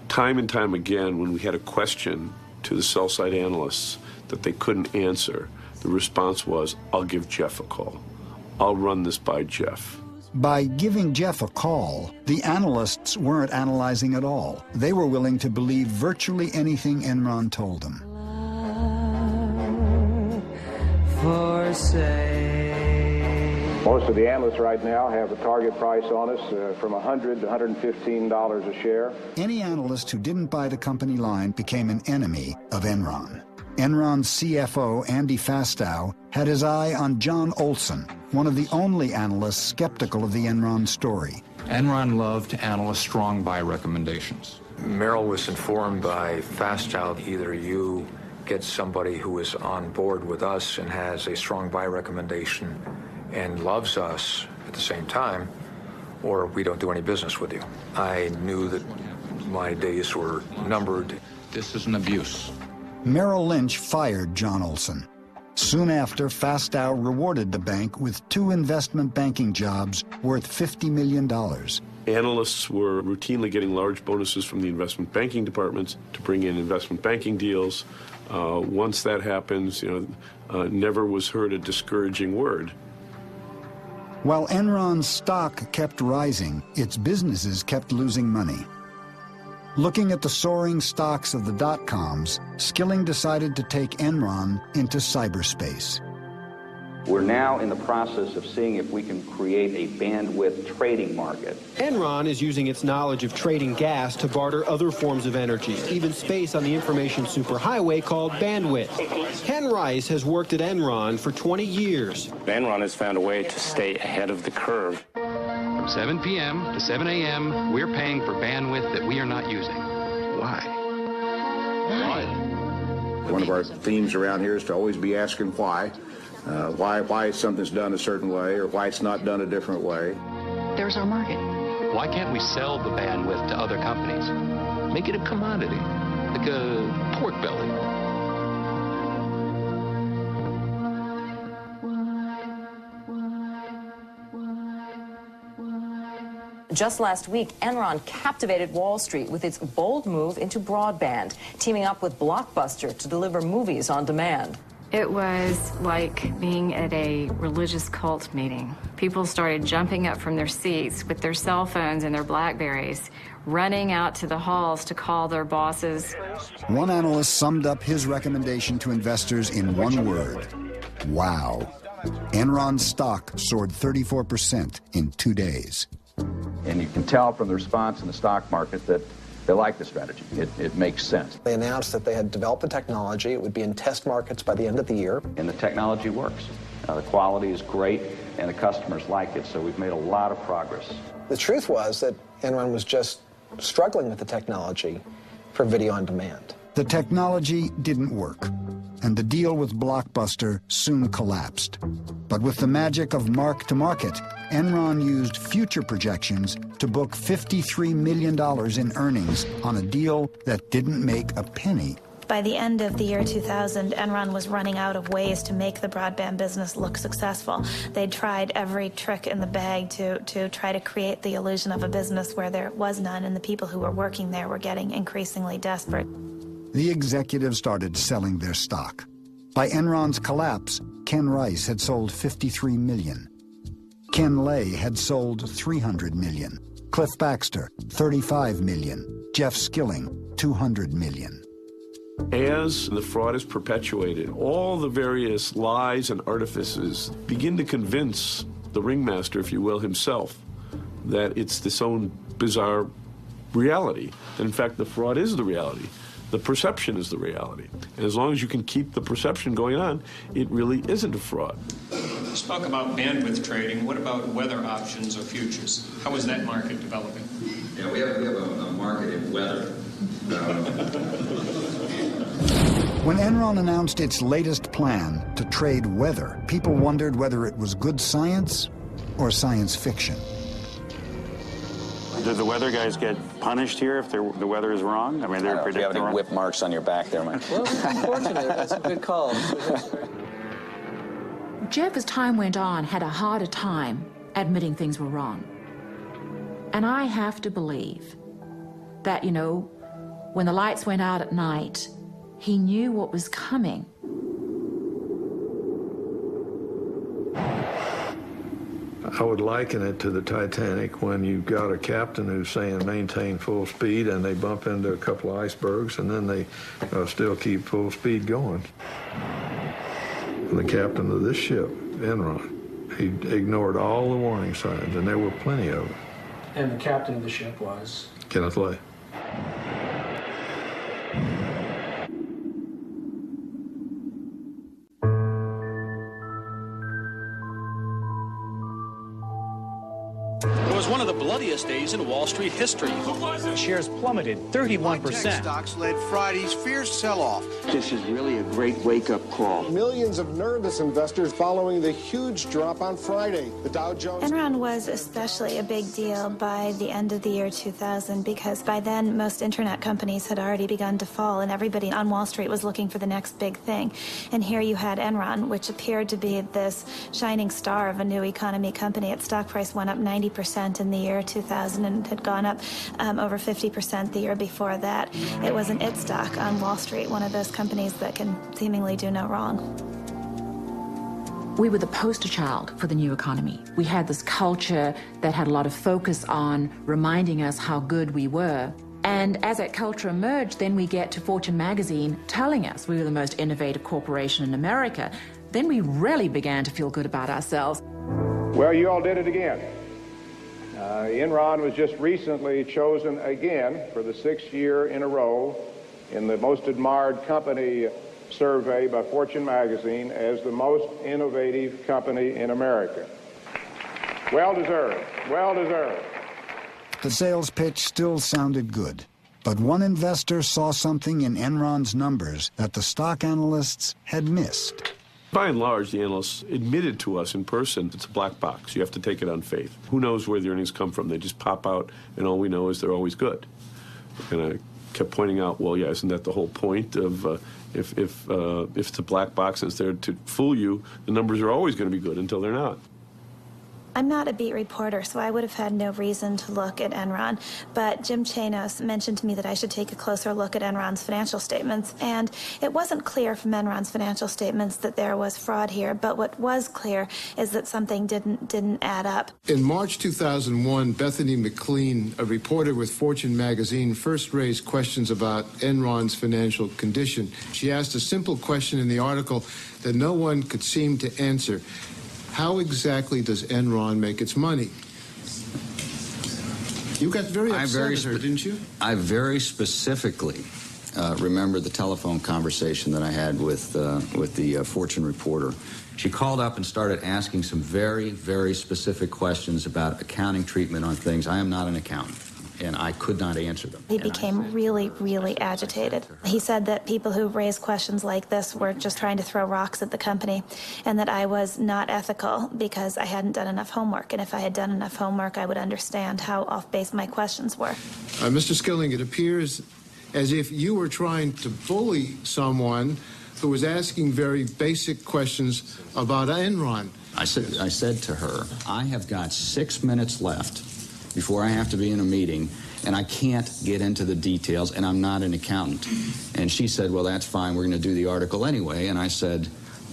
Time and time again, when we had a question to the sell-side analysts that they couldn't answer, the response was, I'll give Jeff a call. I'll run this by Jeff. By giving Jeff a call, the analysts weren't analyzing at all. They were willing to believe virtually anything Enron told them. Most of the analysts right now have a target price on us from $100 to $115 a share. Any analyst who didn't buy the company line became an enemy of Enron. Enron's CFO, Andy Fastow, had his eye on John Olson, one of the only analysts skeptical of the Enron story. Enron loved analyst strong buy recommendations. Merrill was informed by Fastow, either you get somebody who is on board with us and has a strong buy recommendation and loves us at the same time, or we don't do any business with you. I knew that my days were numbered. This is an abuse. Merrill Lynch fired John Olson. Soon after, Fastow rewarded the bank with 2 investment banking jobs worth $50 million. Analysts were routinely getting large bonuses from the investment banking departments to bring in investment banking deals. Once that happens, never was heard a discouraging word. While Enron's stock kept rising, its businesses kept losing money. Looking at the soaring stocks of the dot-coms, Skilling decided to take Enron into cyberspace. We're now in the process of seeing if we can create a bandwidth trading market. Enron is using its knowledge of trading gas to barter other forms of energy, even space on the information superhighway called bandwidth. Ken Rice has worked at Enron for 20 years. Enron has found a way to stay ahead of the curve. From 7 p.m. to 7 a.m., we're paying for bandwidth that we are not using. Why? Why? One of our themes around here is to always be asking why. Why something's done a certain way or why it's not done a different way. There's our market. Why can't we sell the bandwidth to other companies? Make it a commodity, like a pork belly. Just last week, Enron captivated Wall Street with its bold move into broadband, teaming up with Blockbuster to deliver movies on demand. It was like being at a religious cult meeting. People started jumping up from their seats with their cell phones and their BlackBerries, running out to the halls to call their bosses. One analyst summed up his recommendation to investors in one word: wow. Enron's stock soared 34% in 2 days. And you can tell from the response in the stock market that they like the strategy. It makes sense. They announced that they had developed the technology. It would be in test markets by the end of the year. And the technology works. The quality is great, and the customers like it, so we've made a lot of progress. The truth was that Enron was just struggling with the technology for video on demand. The technology didn't work, and the deal with Blockbuster soon collapsed. But with the magic of mark-to-market, Enron used future projections to book $53 million in earnings on a deal that didn't make a penny. By the end of the year 2000, Enron was running out of ways to make the broadband business look successful. They'd tried every trick in the bag to try to create the illusion of a business where there was none, and the people who were working there were getting increasingly desperate. The executives started selling their stock. By Enron's collapse, Ken Rice had sold $53 million. Ken Lay had sold $300 million. Cliff Baxter, $35 million. Jeff Skilling, $200 million. As the fraud is perpetuated, all the various lies and artifices begin to convince the ringmaster, if you will, himself, that it's this own bizarre reality. And in fact, the fraud is the reality. The perception is the reality. And as long as you can keep the perception going on, it really isn't a fraud. You spoke about bandwidth trading. What about weather options or futures? How is that market developing? Yeah, we have a market in weather. When Enron announced its latest plan to trade weather, people wondered whether it was good science or science fiction. Do the weather guys get punished here if the weather is wrong? I mean, they're predicting. Do you have any whip marks on your back there, Mike? Well, unfortunately, that's a good call. Jeff, as time went on, had a harder time admitting things were wrong. And I have to believe that, you know, when the lights went out at night, he knew what was coming. I would liken it to the Titanic when you've got a captain who's saying maintain full speed and they bump into a couple of icebergs and then they still keep full speed going. The captain of this ship, Enron, he ignored all the warning signs, and there were plenty of them. And the captain of the ship was? Kenneth Lay. One of the bloodiest days in Wall Street history. Shares plummeted 31%. Tech stocks led Friday's fierce sell-off. This is really a great wake-up call. Millions of nervous investors following the huge drop on Friday. The Dow Jones... Enron was especially a big deal by the end of the year 2000 because by then most internet companies had already begun to fall and everybody on Wall Street was looking for the next big thing. And here you had Enron, which appeared to be this shining star of a new economy company. Its stock price went up 90% in the year 2000 and had gone up over 50% the year before that. It was an it stock on Wall Street, one of those companies that can seemingly do no wrong. We were the poster child for the new economy. We had this culture that had a lot of focus on reminding us how good we were. And as that culture emerged, then we get to Fortune magazine telling us we were the most innovative corporation in America. Then we really began to feel good about ourselves. Well, you all did it again. Enron was just recently chosen again for the 6th year in a row in the most admired company survey by Fortune magazine as the most innovative company in America. Well deserved, well deserved. The sales pitch still sounded good, but one investor saw something in Enron's numbers that the stock analysts had missed. By and large, the analysts admitted to us in person it's a black box. You have to take it on faith. Who knows where the earnings come from? They just pop out, and all we know is they're always good. And I kept pointing out, well, yeah, isn't that the whole point of if it's a black box and it's there to fool you, the numbers are always going to be good until they're not. I'm not a beat reporter, so I would have had no reason to look at Enron, but Jim Chanos mentioned to me that I should take a closer look at Enron's financial statements, and it wasn't clear from Enron's financial statements that there was fraud here, but what was clear is that something didn't add up. In March 2001, Bethany McLean, a reporter with Fortune magazine, first raised questions about Enron's financial condition. She asked a simple question in the article that no one could seem to answer. How exactly does Enron make its money? You got very upset at her, didn't you? I very specifically remember the telephone conversation that I had with the Fortune reporter. She called up and started asking some very, very specific questions about accounting treatment on things. I am not an accountant, and I could not answer them. He became really, really agitated. He said that people who raised questions like this were just trying to throw rocks at the company, and that I was not ethical because I hadn't done enough homework. And if I had done enough homework, I would understand how off-base my questions were. Mr. Skilling, it appears as if you were trying to bully someone who was asking very basic questions about Enron. I said to her, I have got 6 minutes left before I have to be in a meeting, and I can't get into the details, and I'm not an accountant. And she said, well, that's fine, we're going to do the article anyway. And I said,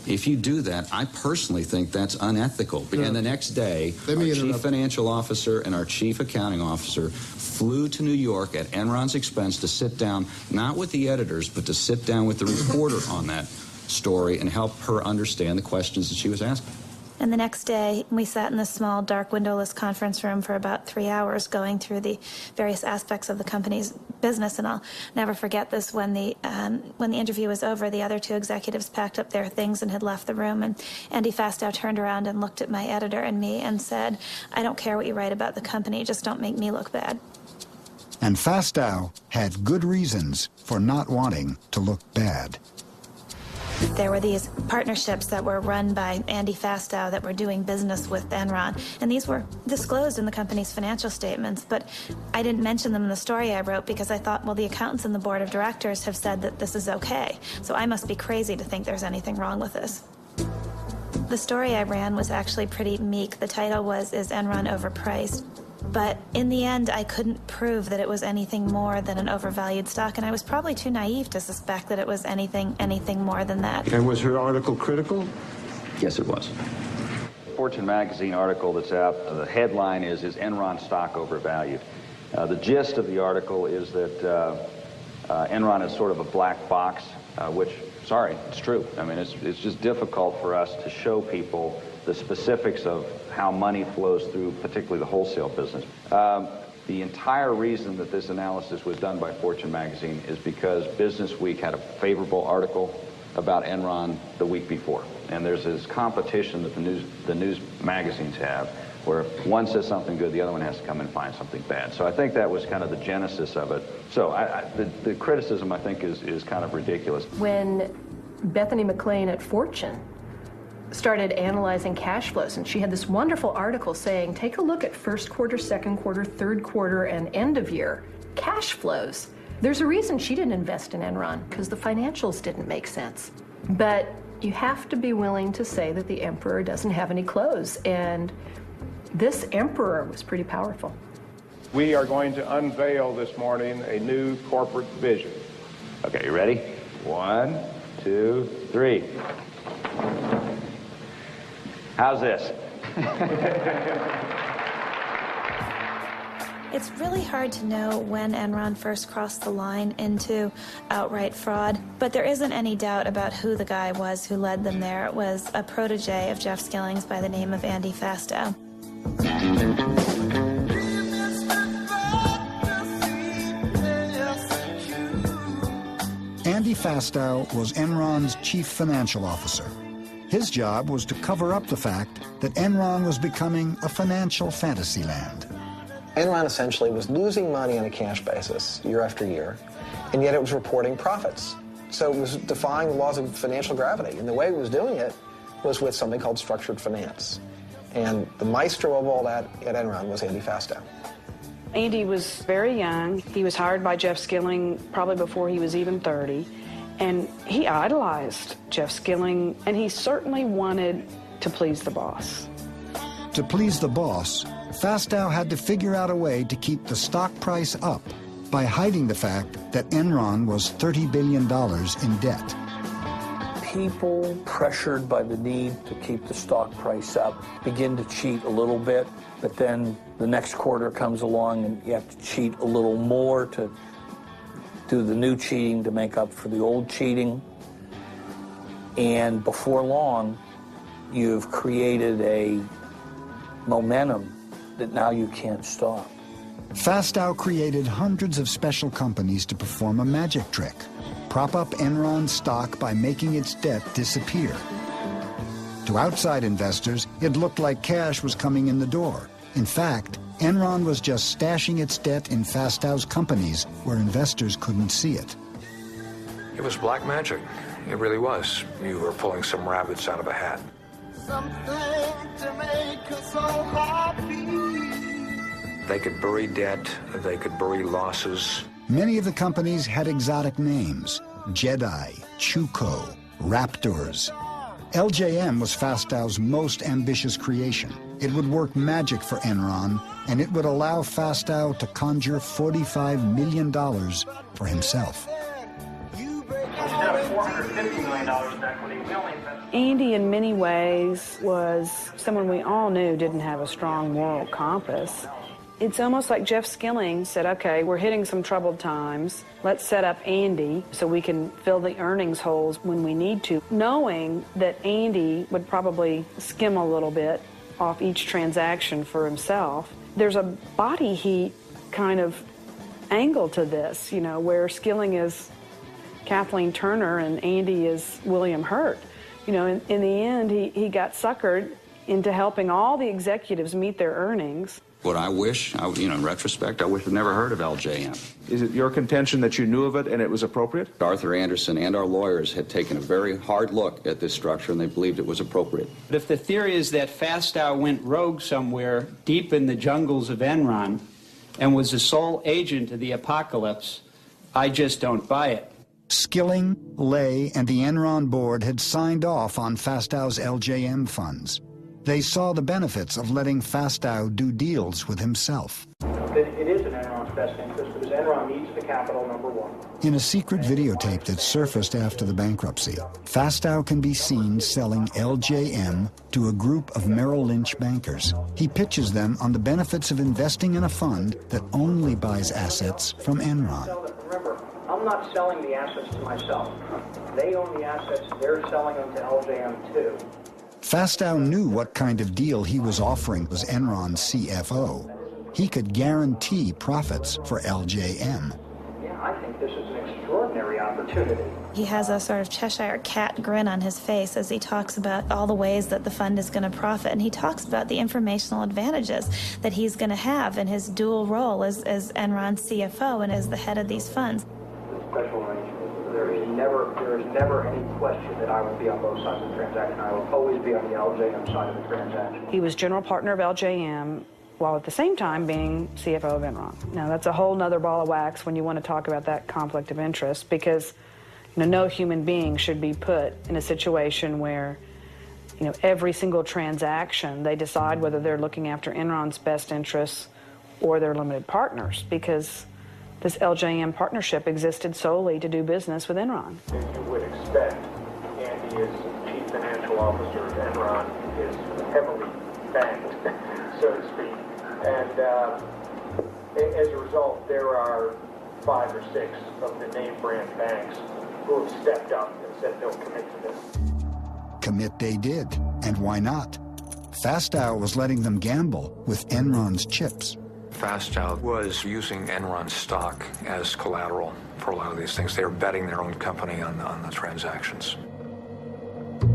if you do that, I personally think that's unethical. No. And the next day, our chief financial officer and our chief accounting officer flew to New York at Enron's expense to sit down, not with the editors, but to sit down with the reporter on that story and help her understand the questions that she was asking. And the next day, we sat in this small, dark, windowless conference room for about 3 hours going through the various aspects of the company's business. And I'll never forget this. When the interview was over, the other two executives packed up their things and had left the room. And Andy Fastow turned around and looked at my editor and me and said, I don't care what you write about the company, just don't make me look bad. And Fastow had good reasons for not wanting to look bad. There were these partnerships that were run by Andy Fastow that were doing business with Enron, and these were disclosed in the company's financial statements, but I didn't mention them in the story I wrote because I thought, well, the accountants and the board of directors have said that this is okay, so I must be crazy to think there's anything wrong with this. The story I ran was actually pretty meek. The title was, Is Enron Overpriced? But in the end, I couldn't prove that it was anything more than an overvalued stock, and I was probably too naive to suspect that it was anything more than that. And was her article critical? Yes, it was. Fortune magazine article that's out, the headline is Enron stock overvalued? The gist of the article is that Enron is sort of a black box, which, sorry, it's true. I mean, it's just difficult for us to show people the specifics of how money flows through, particularly the wholesale business. The entire reason that this analysis was done by Fortune magazine is because Business Week had a favorable article about Enron the week before. And there's this competition that the news magazines have, where if one says something good, the other one has to come and find something bad. So I think that was kind of the genesis of it. So the criticism, I think, is kind of ridiculous. When Bethany McLean at Fortune started analyzing cash flows, and she had this wonderful article saying, take a look at first quarter, second quarter, third quarter, and end of year cash flows. There's a reason she didn't invest in Enron, because the financials didn't make sense. But you have to be willing to say that the emperor doesn't have any clothes, and this emperor was pretty powerful. We are going to unveil this morning a new corporate vision. Okay, you ready? 1, 2, 3. How's this? It's really hard to know when Enron first crossed the line into outright fraud, but there isn't any doubt about who the guy was who led them there. It was a protege of Jeff Skilling's by the name of Andy Fastow. Andy Fastow was Enron's chief financial officer. His job was to cover up the fact that Enron was becoming a financial fantasy land. Enron essentially was losing money on a cash basis year after year, and yet it was reporting profits. So it was defying the laws of financial gravity, and the way it was doing it was with something called structured finance. And the maestro of all that at Enron was Andy Fastow. Andy was very young. He was hired by Jeff Skilling probably before he was even 30, and he idolized Jeff Skilling, and he certainly wanted to please the boss. To please the boss, Fastow had to figure out a way to keep the stock price up by hiding the fact that Enron was $30 billion in debt. People pressured by the need to keep the stock price up begin to cheat a little bit, but then the next quarter comes along and you have to cheat a little more to do the new cheating to make up for the old cheating. And before long, you've created a momentum that now you can't stop. Fastow created hundreds of special companies to perform a magic trick, prop up Enron's stock by making its debt disappear. To outside investors, it looked like cash was coming in the door. In fact, Enron was just stashing its debt in Fastow's companies where investors couldn't see it. It was black magic. It really was. You were pulling some rabbits out of a hat. They could bury debt, they could bury losses. Many of the companies had exotic names: Jedi, Chuko, Raptors. LJM was Fastow's most ambitious creation. It would work magic for Enron, and it would allow Fastow to conjure $45 million for himself. Andy, in many ways, was someone we all knew didn't have a strong moral compass. It's almost like Jeff Skilling said, okay, we're hitting some troubled times. Let's set up Andy so we can fill the earnings holes when we need to, knowing that Andy would probably skim a little bit off each transaction for himself. There's a body heat kind of angle to this, you know, where Skilling is Kathleen Turner and Andy is William Hurt. You know, in the end, he got suckered into helping all the executives meet their earnings. What I wish, in retrospect, I wish I'd never heard of LJM. Is it your contention that you knew of it and it was appropriate? Arthur Anderson and our lawyers had taken a very hard look at this structure and they believed it was appropriate. But if the theory is that Fastow went rogue somewhere deep in the jungles of Enron and was the sole agent of the apocalypse, I just don't buy it. Skilling, Lay, and the Enron board had signed off on Fastow's LJM funds. They saw the benefits of letting Fastow do deals with himself. It is in Enron's best interest because Enron needs the capital, number one. In a secret videotape that surfaced after the bankruptcy, Fastow can be seen selling LJM to a group of Merrill Lynch bankers. He pitches them on the benefits of investing in a fund that only buys assets from Enron. Remember, I'm not selling the assets to myself. They own the assets, they're selling them to LJM too. Fastow knew what kind of deal he was offering as Enron's CFO. He could guarantee profits for LJM. Yeah, I think this is an extraordinary opportunity. He has a sort of Cheshire cat grin on his face as he talks about all the ways that the fund is going to profit. And he talks about the informational advantages that he's going to have in his dual role as Enron's CFO and as the head of these funds. Special arrangement. There is never any question that I will be on both sides of the transaction. I will always be on the LJM side of the transaction. He was general partner of LJM while at the same time being CFO of Enron. Now, that's a whole nother ball of wax when you want to talk about that conflict of interest because, no human being should be put in a situation where, every single transaction they decide whether they're looking after Enron's best interests or their limited partners because this LJM partnership existed solely to do business with Enron. You would expect Andy, as Chief Financial Officer of Enron, is banked, so to speak. And as a result, there are 5 or 6 of the name brand banks who have stepped up and said they'll commit to this. Commit they did, and why not? Fastow was letting them gamble with Enron's chips. Fastow was using Enron stock as collateral for a lot of these things. They were betting their own company on the transactions.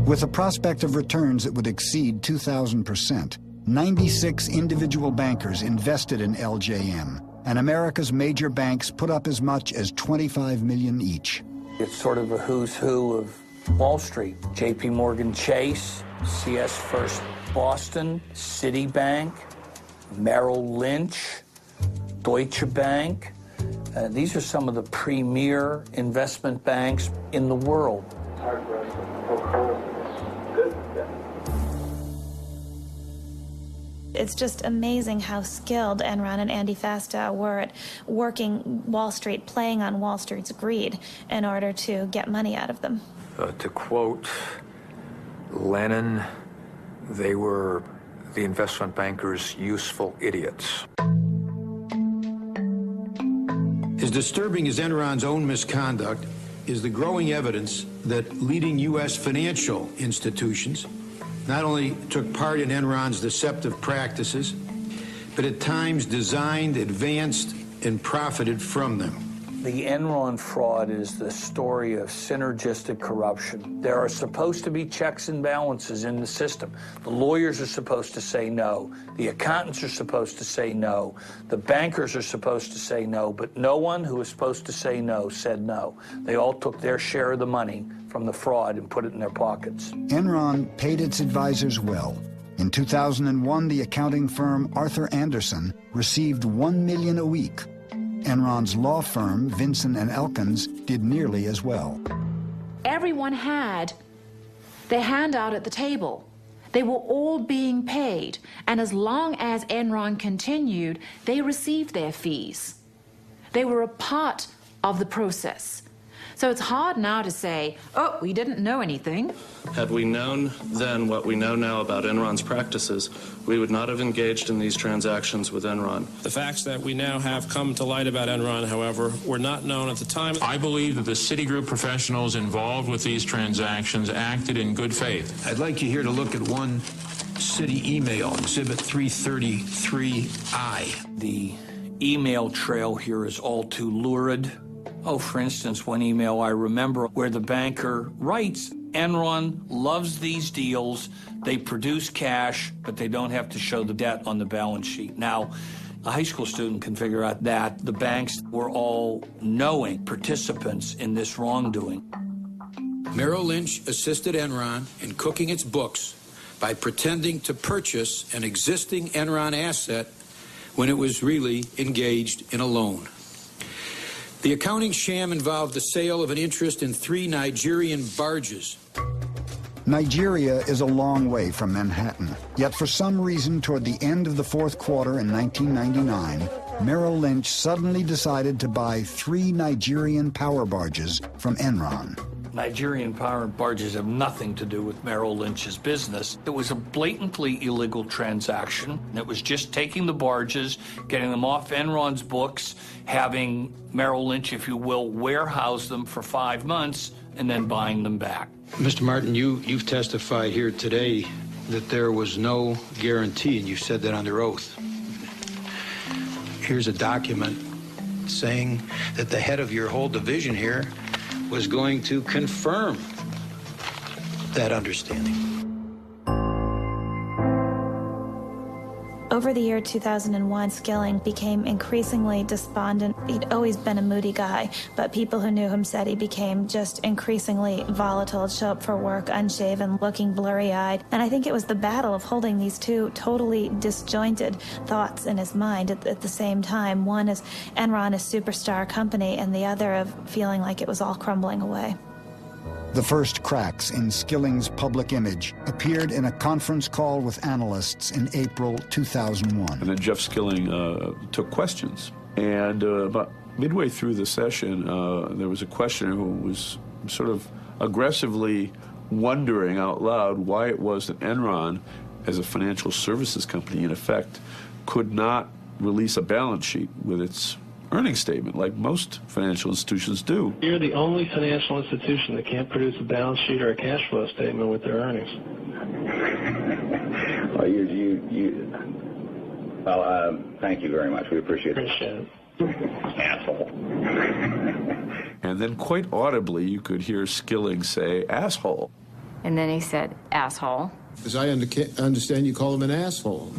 With a prospect of returns that would exceed 2,000%, 96 individual bankers invested in LJM, and America's major banks put up as much as $25 million each. It's sort of a who's who of Wall Street. J.P. Morgan Chase, CS First Boston, Citibank, Merrill Lynch, Deutsche Bank. These are some of the premier investment banks in the world. It's hard for us to poke holes in this good thing. It's just amazing how skilled Enron and Andy Fastow were at working Wall Street, playing on Wall Street's greed in order to get money out of them. To quote Lenin, they were the investment bankers' useful idiots. As disturbing as Enron's own misconduct is the growing evidence that leading U.S. financial institutions not only took part in Enron's deceptive practices, but at times designed, advanced, and profited from them. The Enron fraud is the story of synergistic corruption. There are supposed to be checks and balances in the system. The lawyers are supposed to say no. The accountants are supposed to say no. The bankers are supposed to say no, but no one who was supposed to say no said no. They all took their share of the money from the fraud and put it in their pockets. Enron paid its advisors well. In 2001, the accounting firm Arthur Andersen received $1 million a week. Enron's law firm, Vinson & Elkins, did nearly as well. Everyone had their hand out at the table. They were all being paid, and as long as Enron continued, they received their fees. They were a part of the process. So it's hard now to say, oh, we didn't know anything. Had we known then what we know now about Enron's practices, we would not have engaged in these transactions with Enron. The facts that we now have come to light about Enron, however, were not known at the time. I believe that the Citigroup professionals involved with these transactions acted in good faith. I'd like you here to look at one Citi email, Exhibit 333I. The email trail here is all too lurid. Oh, for instance, one email I remember where the banker writes, Enron loves these deals. They produce cash, but they don't have to show the debt on the balance sheet. Now, a high school student can figure out that the banks were all knowing participants in this wrongdoing. Merrill Lynch assisted Enron in cooking its books by pretending to purchase an existing Enron asset when it was really engaged in a loan. The accounting sham involved the sale of an interest in 3 Nigerian barges. Nigeria is a long way from Manhattan, yet for some reason toward the end of the fourth quarter in 1999, Merrill Lynch suddenly decided to buy 3 Nigerian power barges from Enron. Nigerian power barges have nothing to do with Merrill Lynch's business. It was a blatantly illegal transaction. It was just taking the barges, getting them off Enron's books, having Merrill Lynch, if you will, warehouse them for 5 months, and then buying them back. Mr. Martin, you've testified here today that there was no guarantee, and you said that under oath. Here's a document saying that the head of your whole division here was going to confirm that understanding. Over the year 2001, Skilling became increasingly despondent. He'd always been a moody guy, but people who knew him said he became just increasingly volatile, show up for work unshaven, looking blurry-eyed. And I think it was the battle of holding these two totally disjointed thoughts in his mind at the same time. One is Enron, a superstar company, and the other of feeling like it was all crumbling away. The first cracks in Skilling's public image appeared in a conference call with analysts in April 2001. And then Jeff Skilling took questions. And about midway through the session, there was a questioner who was sort of aggressively wondering out loud why it was that Enron as a financial services company, in effect, could not release a balance sheet with its earnings statement like most financial institutions do. You're the only financial institution that can't produce a balance sheet or a cash flow statement with their earnings. Well, thank you very much. We appreciate it. Appreciate it. Asshole. And then quite audibly, you could hear Skilling say, asshole. And then he said, asshole. As I understand, you call him an asshole.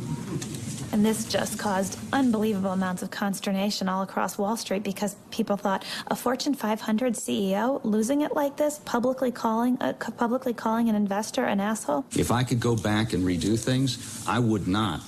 And this just caused unbelievable amounts of consternation all across Wall Street because people thought a Fortune 500 CEO losing it like this, publicly calling an investor an asshole. If I could go back and redo things, I would not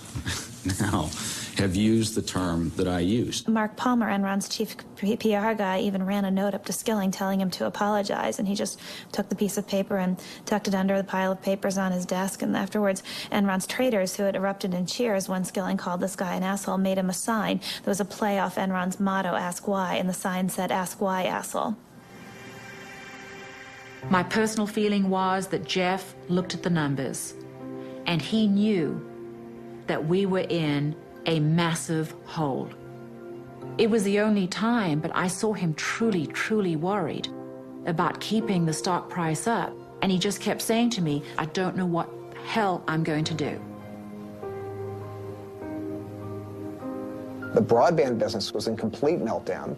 now have used the term that I used. Mark Palmer, Enron's chief PR guy, even ran a note up to Skilling telling him to apologize, and he just took the piece of paper and tucked it under the pile of papers on his desk. And afterwards, Enron's traders, who had erupted in cheers when Skilling called this guy an asshole, made him a sign. There was a play off Enron's motto, Ask Why, and the sign said, Ask Why, asshole. My personal feeling was that Jeff looked at the numbers, and he knew that we were in a massive hole. It was the only time, but I saw him truly, truly worried about keeping the stock price up. And he just kept saying to me, I don't know what the hell I'm going to do. The broadband business was in complete meltdown.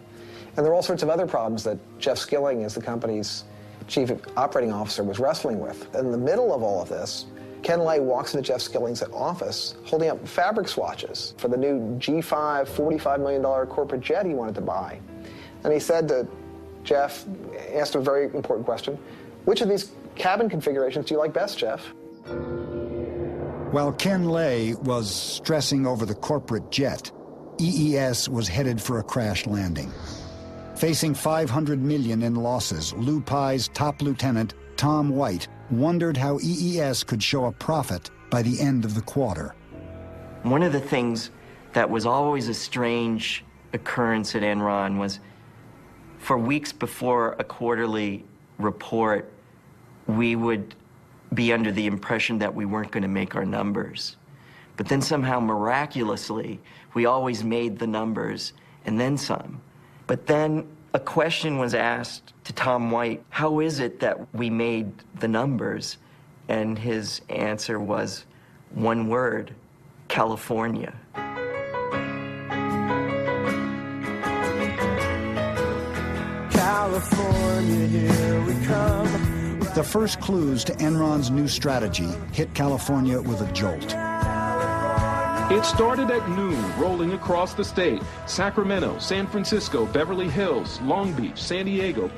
And there were all sorts of other problems that Jeff Skilling, as the company's chief operating officer, was wrestling with. In the middle of all of this, Ken Lay walks into Jeff Skilling's office holding up fabric swatches for the new G5 $45 million corporate jet he wanted to buy. And he said to Jeff, asked a very important question, which of these cabin configurations do you like best, Jeff? While Ken Lay was stressing over the corporate jet, EES was headed for a crash landing. Facing $500 million in losses, Lou Pye's top lieutenant, Tom White, wondered how EES could show a profit by the end of the quarter. One of the things that was always a strange occurrence at Enron was for weeks before a quarterly report, we would be under the impression that we weren't going to make our numbers. But then somehow, miraculously, we always made the numbers and then some. But then a question was asked to Tom White, how is it that we made the numbers? And his answer was one word, California. California, here we come. The first clues to Enron's new strategy hit California with a jolt. It started at noon, rolling across the state. Sacramento, San Francisco, Beverly Hills, Long Beach, San Diego.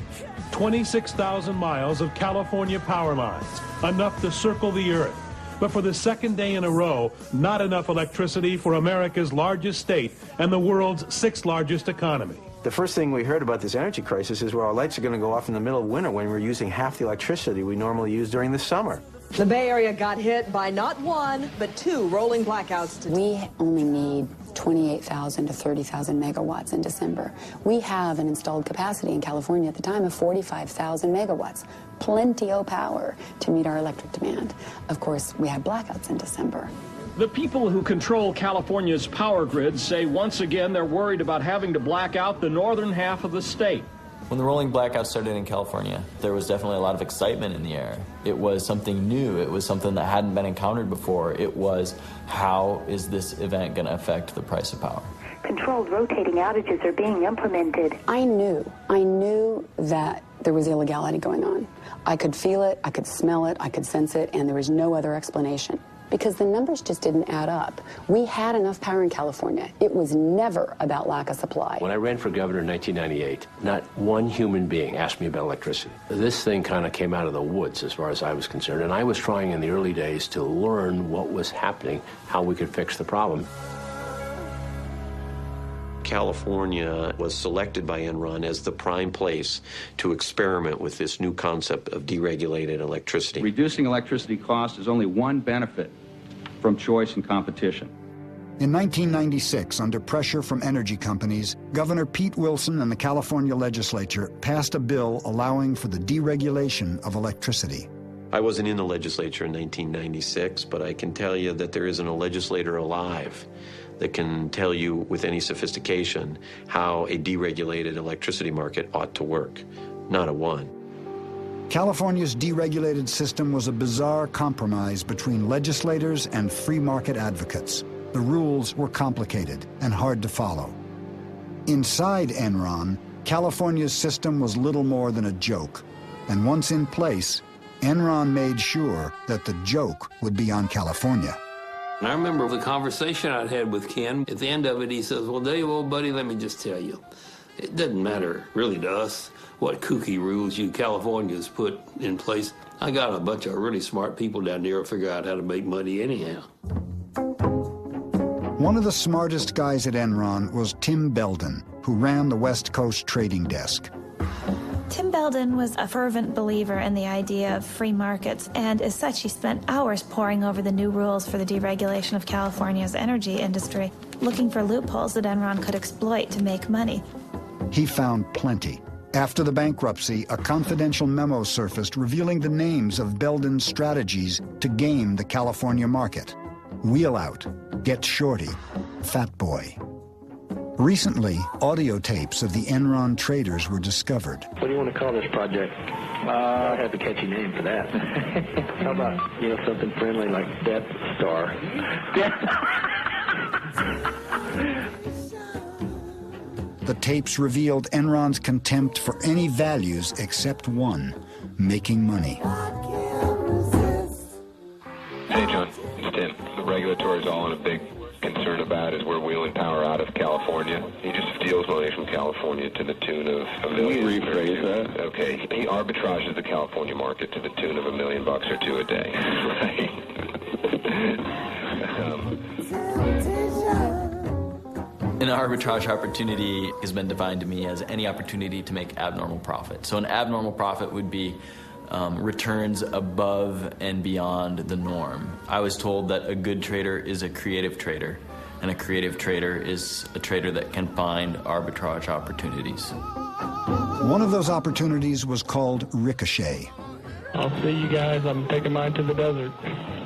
26,000 miles of California power lines, enough to circle the earth. But for the second day in a row, not enough electricity for America's largest state and the world's sixth largest economy. The first thing we heard about this energy crisis is where our lights are going to go off in the middle of winter when we're using half the electricity we normally use during the summer. The Bay Area got hit by not one, but two rolling blackouts today. We only need 28,000 to 30,000 megawatts in December. We have an installed capacity in California at the time of 45,000 megawatts. Plenty of power to meet our electric demand. Of course, we had blackouts in December. The people who control California's power grid say once again they're worried about having to black out the northern half of the state. When the rolling blackouts started in California, there was definitely a lot of excitement in the air. It was something new. It was something that hadn't been encountered before. It was, how is this event going to affect the price of power? Controlled rotating outages are being implemented. I knew that there was illegality going on. I could feel it, I could smell it, I could sense it, and there was no other explanation. Because the numbers just didn't add up. We had enough power in California. It was never about lack of supply. When I ran for governor in 1998, not one human being asked me about electricity. This thing kind of came out of the woods as far as I was concerned, and I was trying in the early days to learn what was happening, how we could fix the problem. California was selected by Enron as the prime place to experiment with this new concept of deregulated electricity. Reducing electricity costs is only one benefit from choice and competition. In 1996, under pressure from energy companies, Governor Pete Wilson and the California legislature passed a bill allowing for the deregulation of electricity. I wasn't in the legislature in 1996, but I can tell you that there isn't a legislator alive that can tell you with any sophistication how a deregulated electricity market ought to work. Not a one. California's deregulated system was a bizarre compromise between legislators and free market advocates. The rules were complicated and hard to follow. Inside Enron, California's system was little more than a joke. And once in place, Enron made sure that the joke would be on California. And I remember the conversation I'd had with Ken. At the end of it, he says, well, Dave, old buddy, let me just tell you, it doesn't matter really to us what kooky rules you Californians put in place. I got a bunch of really smart people down there who figure out how to make money anyhow. One of the smartest guys at Enron was Tim Belden, who ran the West Coast trading desk. Tim Belden was a fervent believer in the idea of free markets, and as such, he spent hours poring over the new rules for the deregulation of California's energy industry, looking for loopholes that Enron could exploit to make money. He found plenty. After the bankruptcy, a confidential memo surfaced revealing the names of Belden's strategies to game the California market. Wheel out, get shorty, fat boy. Recently, audio tapes of the Enron traders were discovered. What do you want to call this project? I have a catchy name for that. How about, something friendly like Death Star? The tapes revealed Enron's contempt for any values except one, making money. Hey, John, it's Tim. The regulatory is all in a big concern about is we're wheeling power out of California. He just steals money from California to the tune of $1 million. Can you rephrase that? Okay, he arbitrages the California market to the tune of $1 million or $2 a day. Right? An arbitrage opportunity has been defined to me as any opportunity to make abnormal profit. So an abnormal profit would be returns above and beyond the norm. I was told that a good trader is a creative trader, and a creative trader is a trader that can find arbitrage opportunities. One of those opportunities was called Ricochet. I'll see you guys. I'm taking mine to the desert.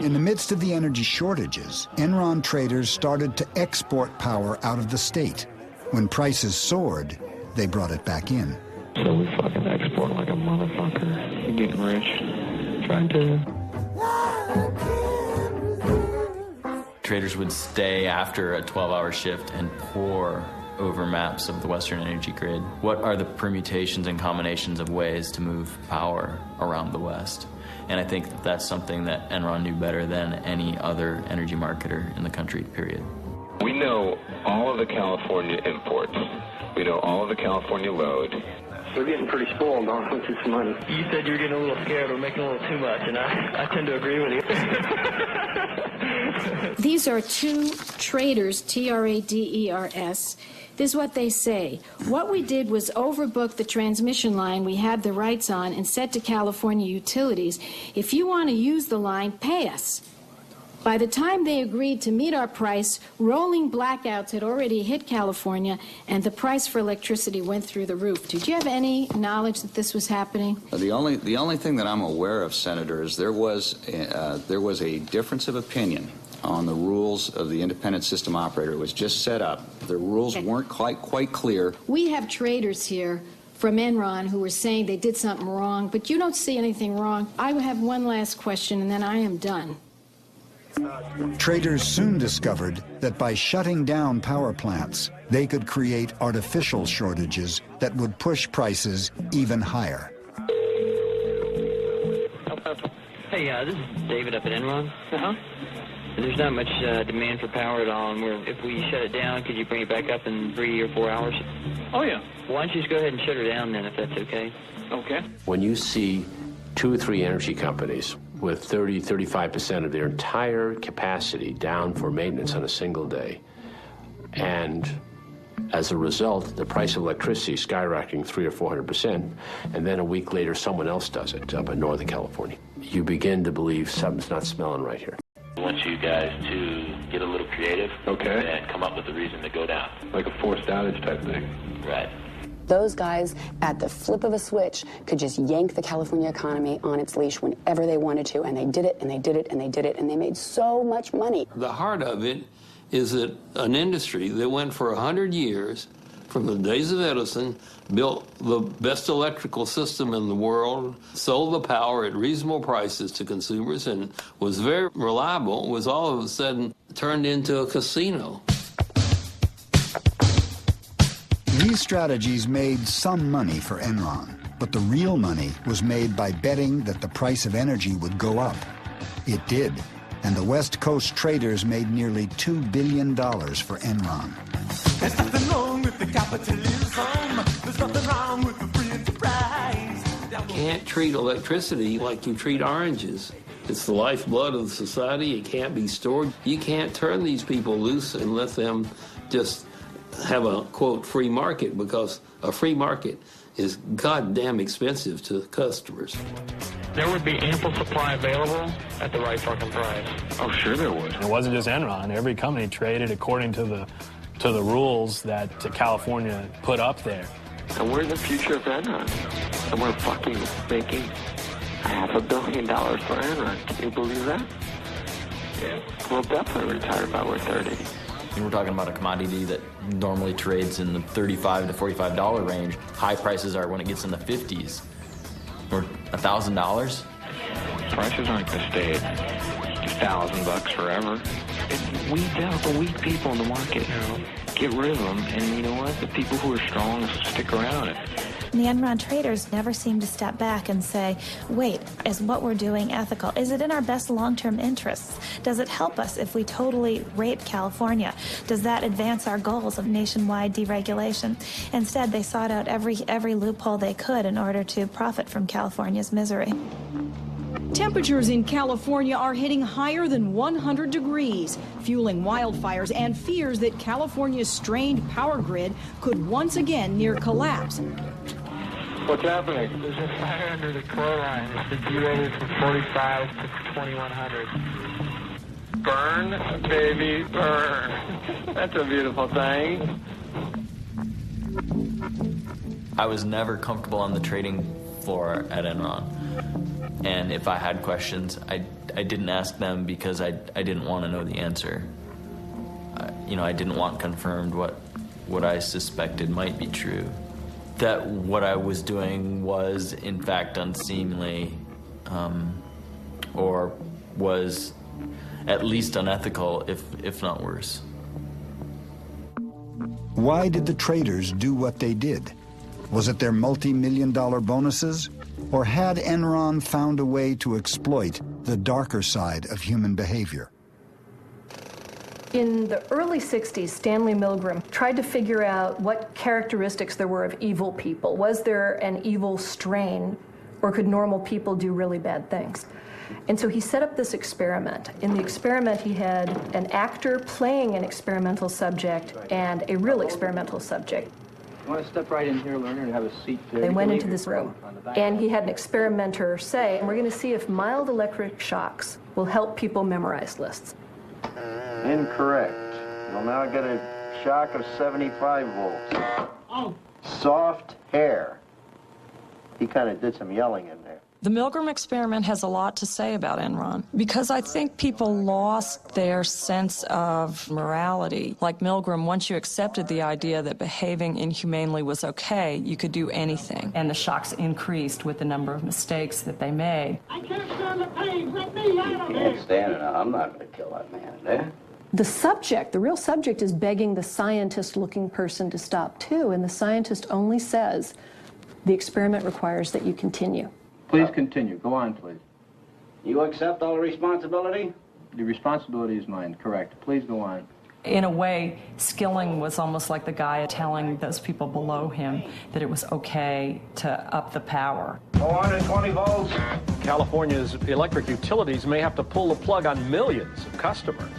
In the midst of the energy shortages, Enron traders started to export power out of the state. When prices soared, they brought it back in. So we fucking export like a motherfucker. You're getting rich. Trying to. Traders would stay after a 12-hour shift and pore over maps of the Western energy grid. What are the permutations and combinations of ways to move power around the West? And I think that that's something that Enron knew better than any other energy marketer in the country, period. We know all of the California imports. We know all of the California load. We're getting pretty spoiled on this money. You said you were getting a little scared. We're making a little too much, and I tend to agree with you. These are two traders, Traders. This is what they say. What we did was overbook the transmission line we had the rights on and said to California utilities, if you want to use the line, pay us. By the time they agreed to meet our price, rolling blackouts had already hit California, and the price for electricity went through the roof. Did you have any knowledge that this was happening? The only thing that I'm aware of, Senator, is there was a difference of opinion on the rules of the independent system operator. It was just set up. The rules weren't quite clear. We have traders here from Enron who were saying they did something wrong, but you don't see anything wrong. I have one last question, and then I am done. Traders soon discovered that by shutting down power plants, they could create artificial shortages that would push prices even higher. Hey, this is David up at Enron. There's not much demand for power at all, and if we shut it down, could you bring it back up in 3 or 4 hours? Oh, yeah. Why don't you just go ahead and shut her down then, if that's okay? Okay. When you see 2 or 3 energy companies with 30-35% of their entire capacity down for maintenance on a single day, and as a result, the price of electricity skyrocketing 300 or 400%, and then a week later someone else does it up in Northern California, you begin to believe something's not smelling right here. I want you guys to get a little creative, and come up with a reason to go down. Like a forced outage type thing. Right. Those guys, at the flip of a switch, could just yank the California economy on its leash whenever they wanted to, and they did it, and they did it, and they did it, and they made so much money. The heart of it is that an industry that went for 100 years, from the days of Edison, built the best electrical system in the world, sold the power at reasonable prices to consumers, and was very reliable, was all of a sudden turned into a casino. These strategies made some money for Enron, but the real money was made by betting that the price of energy would go up. It did, and the West Coast traders made nearly $2 billion for Enron. There's nothing wrong with the capitalism. There's nothing wrong with the free enterprise. You can't treat electricity like you treat oranges. It's the lifeblood of the society. It can't be stored. You can't turn these people loose and let them just have a, quote, free market, because a free market is goddamn expensive to customers. There would be ample supply available at the right fucking price. Oh, sure there would. It wasn't just Enron. Every company traded according to the rules that California put up there. And we're in the future of Enron. And we're fucking making $500 million for Enron. Can you believe that? Yeah. We'll definitely retire by we're 30. We're talking about a commodity that normally trades in the $35 to $45 range. High prices are when it gets in the 50s. Or $1,000. Prices aren't going to stay at $1,000 forever. It weeds out the weak people in the market now. Get rid of them, and you know what? The people who are strong stick around. The Enron traders never seem to step back and say, wait, is what we're doing ethical? Is it in our best long-term interests? Does it help us if we totally rape California? Does that advance our goals of nationwide deregulation? Instead, they sought out every loophole they could in order to profit from California's misery. Temperatures in California are hitting higher than 100 degrees, fueling wildfires and fears that California's strained power grid could once again near collapse. What's happening? There's a fire under the core line. It's derated from 45 to 2100. Burn, baby, burn. That's a beautiful thing. I was never comfortable on the trading floor at Enron. And if I had questions, I didn't ask them because I didn't want to know the answer. I didn't want confirmed what I suspected might be true. That what I was doing was, in fact, unseemly, or was at least unethical, if not worse. Why did the traders do what they did? Was it their multi-million-dollar bonuses? Or had Enron found a way to exploit the darker side of human behavior? In the early 60s, Stanley Milgram tried to figure out what characteristics there were of evil people. Was there an evil strain, or could normal people do really bad things? And so he set up this experiment. In the experiment, he had an actor playing an experimental subject and a real experimental subject. You want to step right in here, learner, and have a seat there? They went into this room, and he had an experimenter say, and we're going to see if mild electric shocks will help people memorize lists. Incorrect. You'll now get a shock of 75 volts. Oh. Soft hair. He kind of did some yelling in there. The Milgram experiment has a lot to say about Enron, because I think people lost their sense of morality. Like Milgram, once you accepted the idea that behaving inhumanely was okay, you could do anything. And the shocks increased with the number of mistakes that they made. I can't stand the pain. Let me out of here. Can't stand it. I'm not going to kill that man there. The subject, the real subject, is begging the scientist-looking person to stop too, and the scientist only says, the experiment requires that you continue. Please continue. Go on, please. You accept all the responsibility? The responsibility is mine, correct. Please go on. In a way, Skilling was almost like the guy telling those people below him that it was okay to up the power. 420 volts. California's electric utilities may have to pull the plug on millions of customers.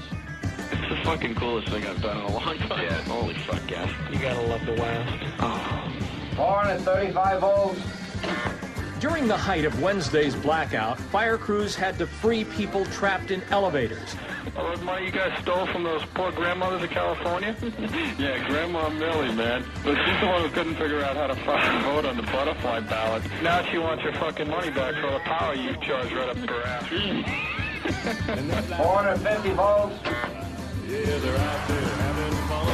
It's the fucking coolest thing I've done in a long time. Yeah, holy fuck, yeah. You gotta love the West. Oh. 435 volts. During the height of Wednesday's blackout, fire crews had to free people trapped in elevators. All the money you guys stole from those poor grandmothers of California? Yeah, Grandma Millie, man. But she's the one who couldn't figure out how to fucking vote on the butterfly ballot. Now she wants her fucking money back for all the power you charged right up her ass. 450 volts. Yeah, they're out there having fun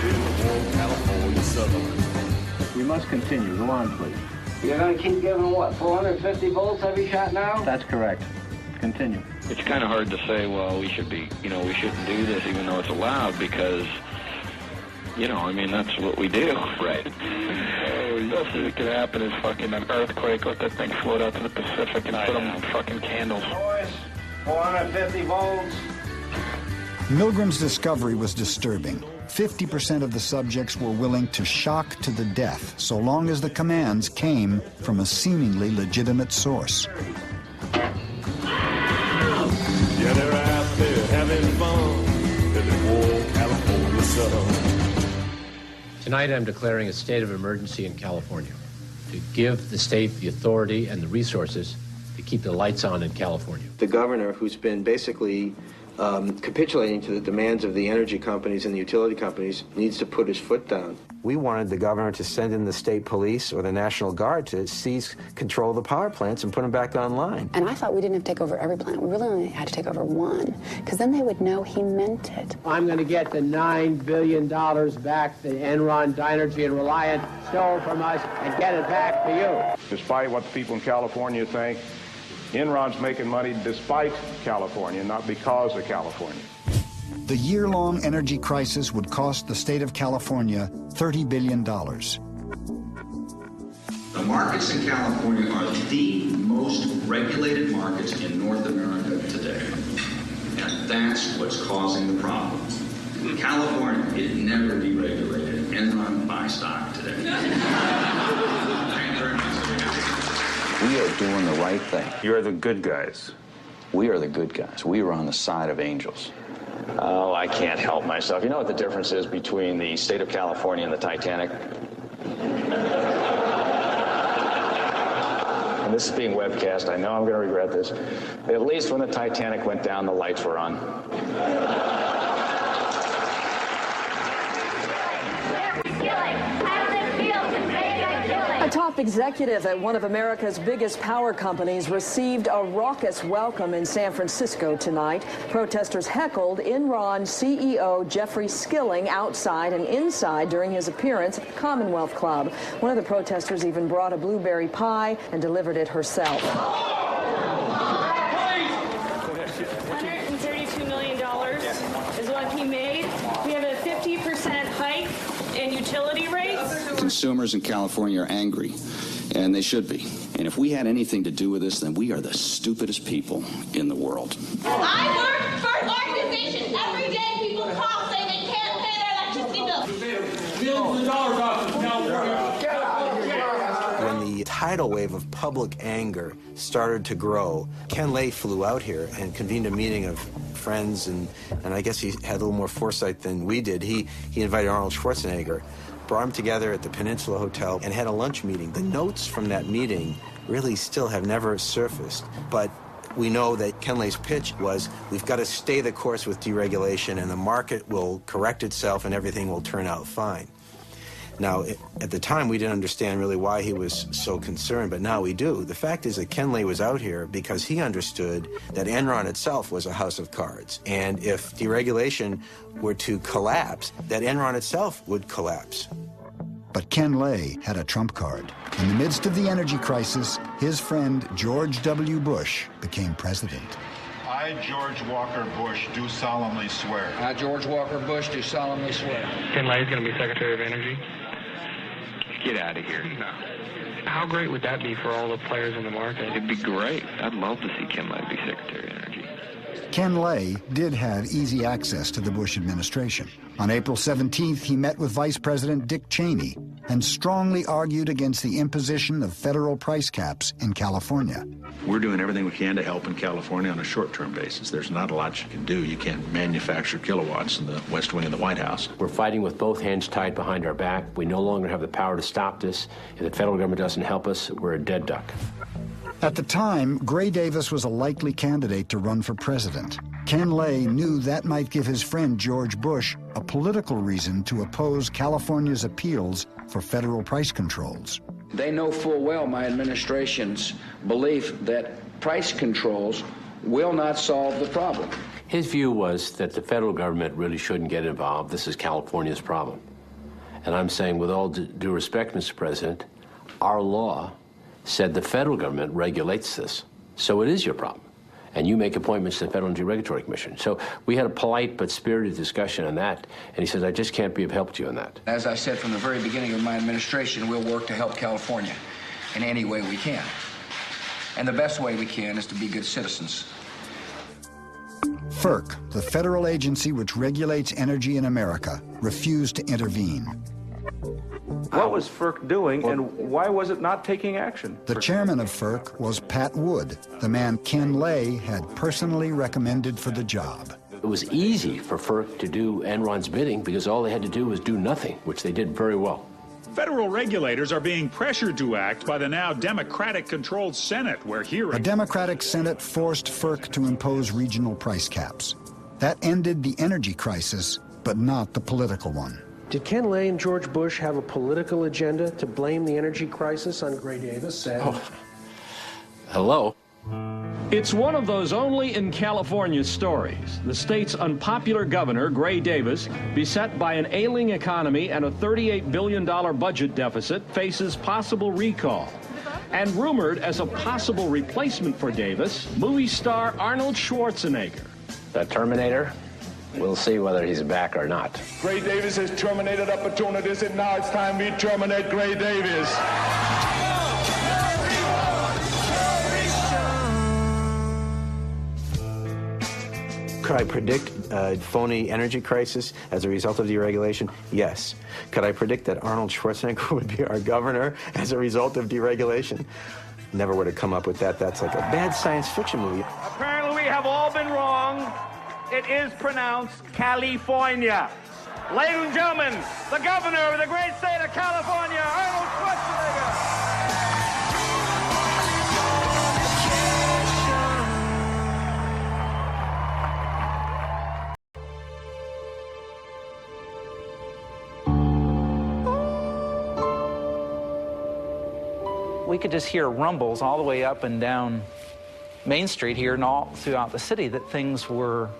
in the warm California Southern. We must continue. Go on, please. You're going to keep giving what, 450 volts every shot now? That's correct. Continue. It's kind of hard to say, well, we should be, we shouldn't do this even though it's allowed because, that's what we do. Right. The best thing that could happen is fucking an earthquake, let that thing float out to the Pacific and put them on fucking candles. 450 volts. Milgram's discovery was disturbing. 50% of the subjects were willing to shock to the death, so long as the commands came from a seemingly legitimate source. Yeah, they're out there having fun in the warm California Southern. Tonight I'm declaring a state of emergency in California to give the state the authority and the resources to keep the lights on in California. The governor, who's been basically capitulating to the demands of the energy companies and the utility companies, needs to put his foot down. We wanted the governor to send in the state police or the National Guard to seize control of the power plants and put them back online. And I thought we didn't have to take over every plant. We really only had to take over one, because then they would know he meant it. I'm going to get the $9 billion back that Enron, Dynergy, and Reliant stole from us and get it back to you. Despite what the people in California think, Enron's making money despite California, not because of California. The year-long energy crisis would cost the state of California $30 billion. The markets in California are the most regulated markets in North America today. And that's what's causing the problem. California, it never deregulated. Enron buy stock today. Thank you very much. We are doing the right thing. You're the good guys. We are the good guys. We are on the side of angels. Oh, I can't help myself. You know what the difference is between the state of California and the Titanic? And this is being webcast. I know I'm going to regret this. At least when the Titanic went down, the lights were on. A top executive at one of America's biggest power companies received a raucous welcome in San Francisco tonight. Protesters heckled Enron CEO Jeffrey Skilling outside and inside during his appearance at the Commonwealth Club. One of the protesters even brought a blueberry pie and delivered it herself. $132 million is what he made. We have a 50% hike in utility rates. Consumers in California are angry, and they should be. And if we had anything to do with this, then we are the stupidest people in the world. I work for an organization. Every day people call saying they can't pay their electricity bills. Millions of dollars off in California. When the tidal wave of public anger started to grow, Ken Lay flew out here and convened a meeting of friends, and I guess he had a little more foresight than we did. He invited Arnold Schwarzenegger, brought them together at the Peninsula Hotel, and had a lunch meeting. The notes from that meeting really still have never surfaced, but we know that Ken Lay's pitch was, we've got to stay the course with deregulation, and the market will correct itself and everything will turn out fine. Now, at the time, we didn't understand really why he was so concerned, but now we do. The fact is that Ken Lay was out here because he understood that Enron itself was a house of cards, and if deregulation were to collapse, that Enron itself would collapse. But Ken Lay had a trump card. In the midst of the energy crisis, his friend George W. Bush became president. I, George Walker Bush, do solemnly swear. I, George Walker Bush, do solemnly swear. Ken Lay is going to be Secretary of Energy? Get out of here. No. How great would that be for all the players in the market? It'd be great. I'd love to see Ken Lay be Secretary of Energy. Ken Lay did have easy access to the Bush administration. On April 17th, he met with Vice President Dick Cheney and strongly argued against the imposition of federal price caps in California. We're doing everything we can to help in California on a short-term basis. There's not a lot you can do. You can't manufacture kilowatts in the West Wing of the White House. We're fighting with both hands tied behind our back. We no longer have the power to stop this. If the federal government doesn't help us, we're a dead duck. At the time, Gray Davis was a likely candidate to run for president. Ken Lay knew that might give his friend George Bush a political reason to oppose California's appeals for federal price controls. They know full well my administration's belief that price controls will not solve the problem. His view was that the federal government really shouldn't get involved. This is California's problem. And I'm saying, with all due respect, Mr. President, our law said the federal government regulates this. So it is your problem. And you make appointments to the Federal Energy Regulatory Commission. So we had a polite but spirited discussion on that. And he says, I just can't be of help to you on that. As I said from the very beginning of my administration, we'll work to help California in any way we can. And the best way we can is to be good citizens. FERC, the federal agency which regulates energy in America, refused to intervene. What was FERC doing, and why was it not taking action? The chairman of FERC was Pat Wood, the man Ken Lay had personally recommended for the job. It was easy for FERC to do Enron's bidding because all they had to do was do nothing, which they did very well. Federal regulators are being pressured to act by the now Democratic-controlled Senate, where hearings... A Democratic Senate forced FERC to impose regional price caps. That ended the energy crisis, but not the political one. Did Ken Lay and George Bush have a political agenda to blame the energy crisis on Gray Davis? Hello? It's one of those only in California stories. The state's unpopular governor, Gray Davis, beset by an ailing economy and a $38 billion budget deficit, faces possible recall. And rumored as a possible replacement for Davis, movie star Arnold Schwarzenegger. The Terminator? We'll see whether he's back or not. Gray Davis has terminated opportunities, and now it's time we terminate Gray Davis. Could I predict a phony energy crisis as a result of deregulation? Yes. Could I predict that Arnold Schwarzenegger would be our governor as a result of deregulation? Never would have come up with that. That's like a bad science fiction movie. Apparently we have all been wrong. It is pronounced California. Ladies and gentlemen, the governor of the great state of California, Arnold Schwarzenegger. We could just hear rumbles all the way up and down Main Street here and all throughout the city that things were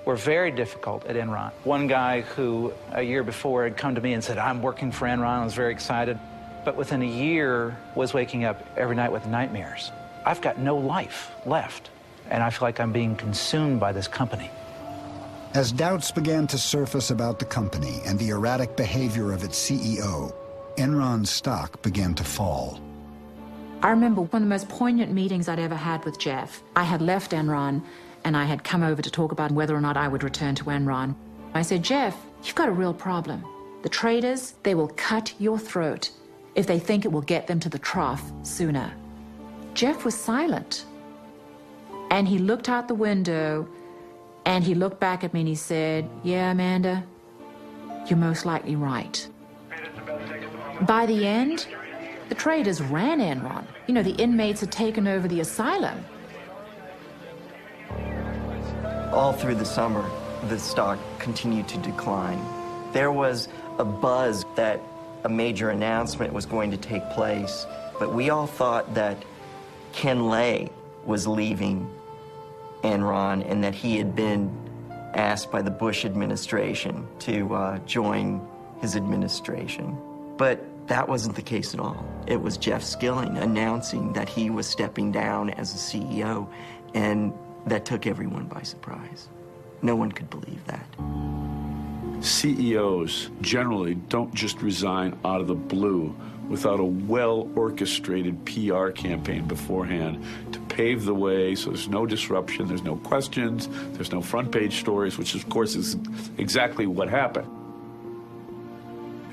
very difficult at Enron. One guy who a year before had come to me and said, I'm working for Enron, I was very excited, but within a year was waking up every night with nightmares. I've got no life left, and I feel like I'm being consumed by this company. As doubts began to surface about the company and the erratic behavior of its CEO, Enron's stock began to fall. I remember one of the most poignant meetings I'd ever had with Jeff. I had left Enron, and I had come over to talk about whether or not I would return to Enron. I said, Jeff, you've got a real problem. The traders, they will cut your throat if they think it will get them to the trough sooner. Jeff was silent. And he looked out the window, and he looked back at me and he said, yeah, Amanda, you're most likely right. By the end, the traders ran Enron. You know, the inmates had taken over the asylum. All through the summer, the stock continued to decline. There was a buzz that a major announcement was going to take place, but we all thought that Ken Lay was leaving Enron and that he had been asked by the Bush administration to join his administration. But that wasn't the case at all. It was Jeff Skilling announcing that he was stepping down as a CEO, and that took everyone by surprise. No one could believe that. CEOs generally don't just resign out of the blue without a well-orchestrated PR campaign beforehand to pave the way so there's no disruption, there's no questions, there's no front-page stories, which of course is exactly what happened.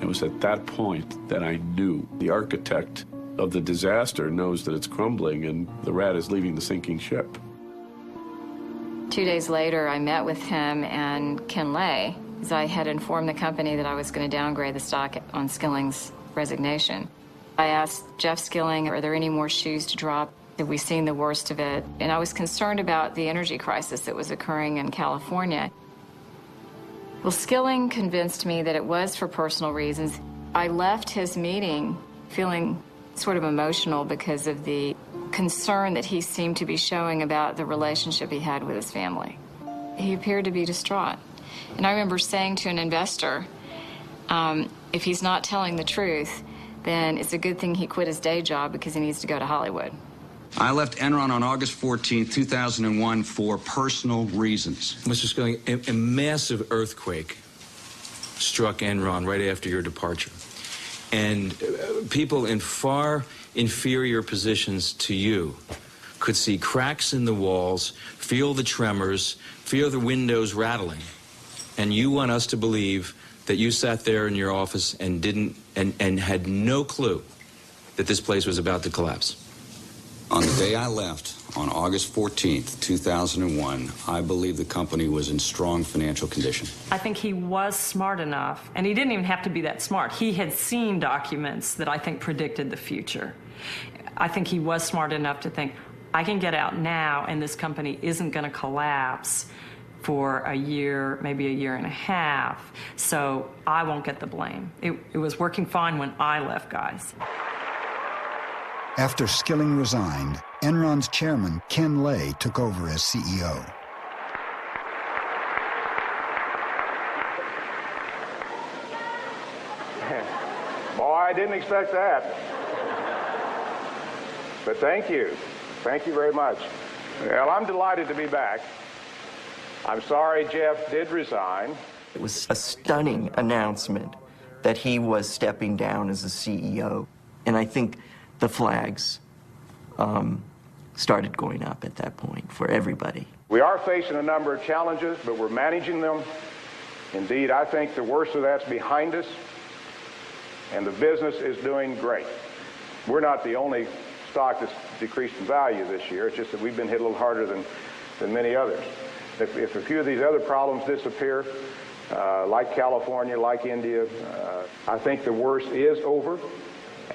It was at that point that I knew the architect of the disaster knows that it's crumbling and the rat is leaving the sinking ship. 2 days later, I met with him and Ken Lay, as I had informed the company that I was going to downgrade the stock on Skilling's resignation. I asked Jeff Skilling, are there any more shoes to drop? We've seen the worst of it, and I was concerned about the energy crisis that was occurring in California. Well, Skilling convinced me that it was for personal reasons. I left his meeting feeling sort of emotional because of the concern that he seemed to be showing about the relationship he had with his family. He appeared to be distraught. And I remember saying to an investor, if he's not telling the truth, then it's a good thing he quit his day job because he needs to go to Hollywood. I left Enron on August 14, 2001 for personal reasons. Mr. Skilling, a massive earthquake struck Enron right after your departure. And people in far inferior positions to you could see cracks in the walls, feel the tremors, feel the windows rattling. And you want us to believe that you sat there in your office and didn't and had no clue that this place was about to collapse. On the day I left, on August 14th, 2001, I believe the company was in strong financial condition. I think he was smart enough, and he didn't even have to be that smart. He had seen documents that I think predicted the future. I think he was smart enough to think, I can get out now, and this company isn't going to collapse for a year, maybe a year and a half, so I won't get the blame. It was working fine when I left, guys. After Skilling resigned, Enron's chairman, Ken Lay, took over as CEO. Boy, I didn't expect that. But thank you. Thank you very much. Well, I'm delighted to be back. I'm sorry Jeff did resign. It was a stunning announcement that he was stepping down as a CEO. And I think the flags started going up at that point for everybody. We are facing a number of challenges, but we're managing them. Indeed, I think the worst of that's behind us, and the business is doing great. We're not the only stock that's decreased in value this year. It's just that we've been hit a little harder than many others. If a few of these other problems disappear, like California, like India, I think the worst is over,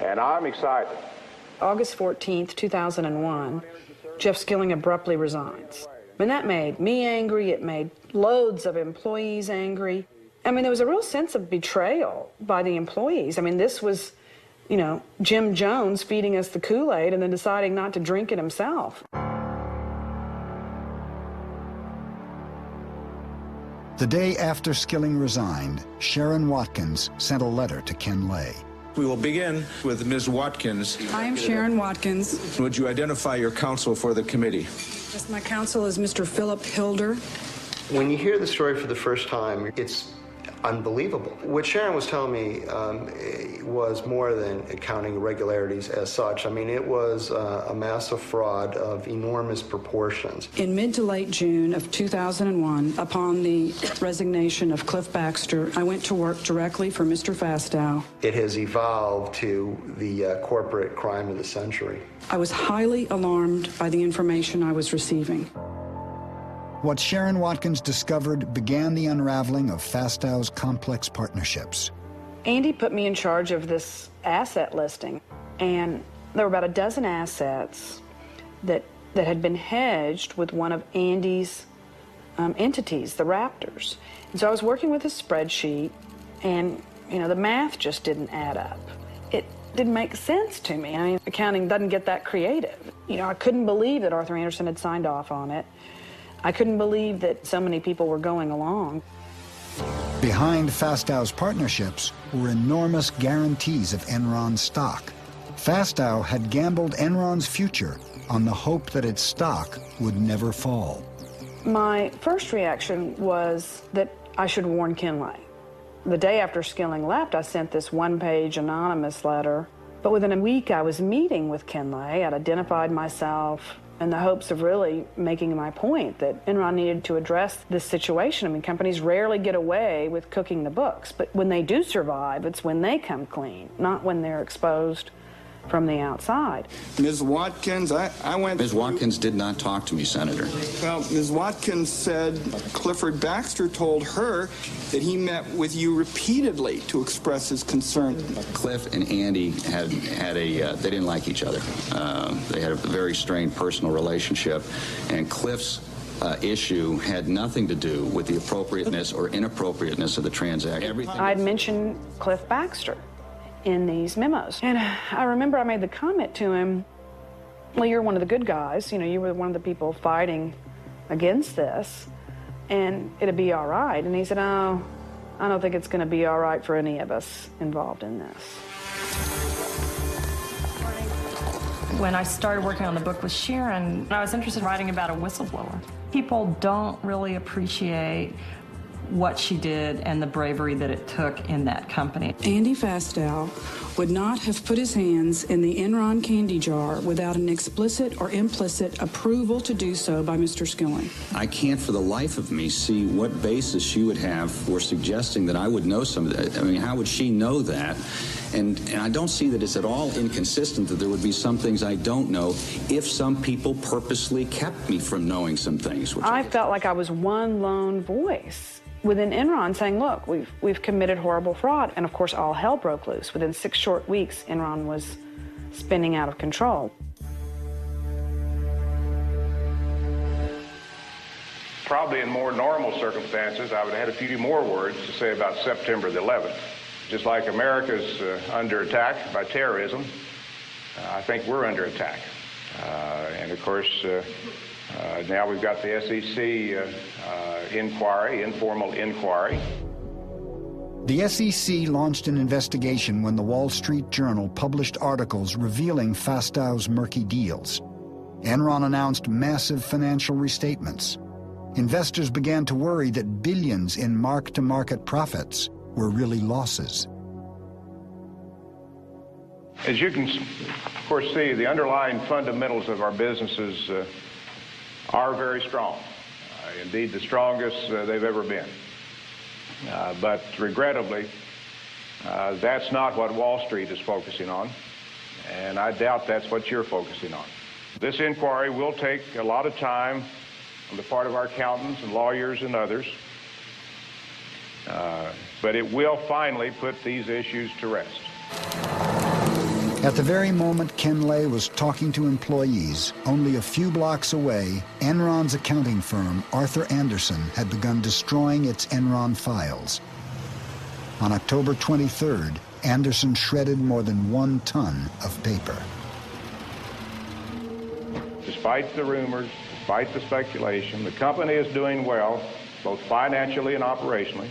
and I'm excited. August 14th, 2001, Jeff Skilling abruptly resigns. I mean, that made me angry. It made loads of employees angry. I mean, there was a real sense of betrayal by the employees. I mean, this was, you know, Jim Jones feeding us the Kool-Aid and then deciding not to drink it himself. The day after Skilling resigned, Sharon Watkins sent a letter to Ken Lay. We will begin with Ms. Watkins. I am Sharon Watkins. Would you identify your counsel for the committee? Yes, my counsel is Mr. Philip Hilder. When you hear the story for the first time, it's unbelievable. What Sharon was telling me was more than accounting irregularities as such. I mean, it was a massive fraud of enormous proportions. In mid to late June of 2001, upon the resignation of Cliff Baxter, I went to work directly for Mr. Fastow. It has evolved to the corporate crime of the century. I was highly alarmed by the information I was receiving. What Sharon Watkins discovered began the unraveling of Fastow's complex partnerships. Andy put me in charge of this asset listing, and there were about a dozen assets that had been hedged with one of Andy's entities, the Raptors. And so I was working with a spreadsheet, and, you know, the math just didn't add up. It didn't make sense to me. I mean, accounting doesn't get that creative. You know, I couldn't believe that Arthur Andersen had signed off on it. I couldn't believe that so many people were going along. Behind Fastow's partnerships were enormous guarantees of Enron's stock. Fastow had gambled Enron's future on the hope that its stock would never fall. My first reaction was that I should warn Ken Lay. The day after Skilling left, I sent this one-page anonymous letter. But within a week, I was meeting with Ken Lay. I'd identified myself in the hopes of really making my point that Enron needed to address this situation. I mean, companies rarely get away with cooking the books, but when they do survive, it's when they come clean, not when they're exposed from the outside. Ms. Watkins, I went... Ms. Watkins did not talk to me, Senator. Well, Ms. Watkins said Clifford Baxter told her that he met with you repeatedly to express his concern. Cliff and Andy they didn't like each other. They had a very strained personal relationship, and Cliff's issue had nothing to do with the appropriateness or inappropriateness of the transaction. I'd mentioned Cliff Baxter in these memos. And I remember I made the comment to him, well, you're one of the good guys. You know, you were one of the people fighting against this, and it'd be all right. And he said, oh, I don't think it's going to be all right for any of us involved in this. When I started working on the book with Sharon, I was interested in writing about a whistleblower. People don't really appreciate what she did and the bravery that it took in that company. Andy Fastow would not have put his hands in the Enron candy jar without an explicit or implicit approval to do so by Mr. Skilling. I can't for the life of me see what basis she would have for suggesting that I would know some of that. I mean, how would she know that? And I don't see that it's at all inconsistent that there would be some things I don't know if some people purposely kept me from knowing some things. I felt like I was one lone voice within Enron saying, look, we've committed horrible fraud. And of course, all hell broke loose. Within 6 short weeks, Enron was spinning out of control. Probably in more normal circumstances, I would have had a few more words to say about September the 11th. Just like America's under attack by terrorism, I think we're under attack. And of course, now we've got the SEC inquiry, informal inquiry. The SEC launched an investigation when the Wall Street Journal published articles revealing Fastow's murky deals. Enron announced massive financial restatements. Investors began to worry that billions in mark-to-market profits were really losses. As you can, of course, see, the underlying fundamentals of our businesses are very strong. Indeed, the strongest they've ever been. But regrettably, that's not what Wall Street is focusing on, and I doubt that's what you're focusing on. This inquiry will take a lot of time on the part of our accountants and lawyers and others, but it will finally put these issues to rest. At the very moment Ken Lay was talking to employees, only a few blocks away, Enron's accounting firm, Arthur Andersen, had begun destroying its Enron files. On October 23rd, Andersen shredded more than 1 ton of paper. Despite the rumors, despite the speculation, the company is doing well, both financially and operationally.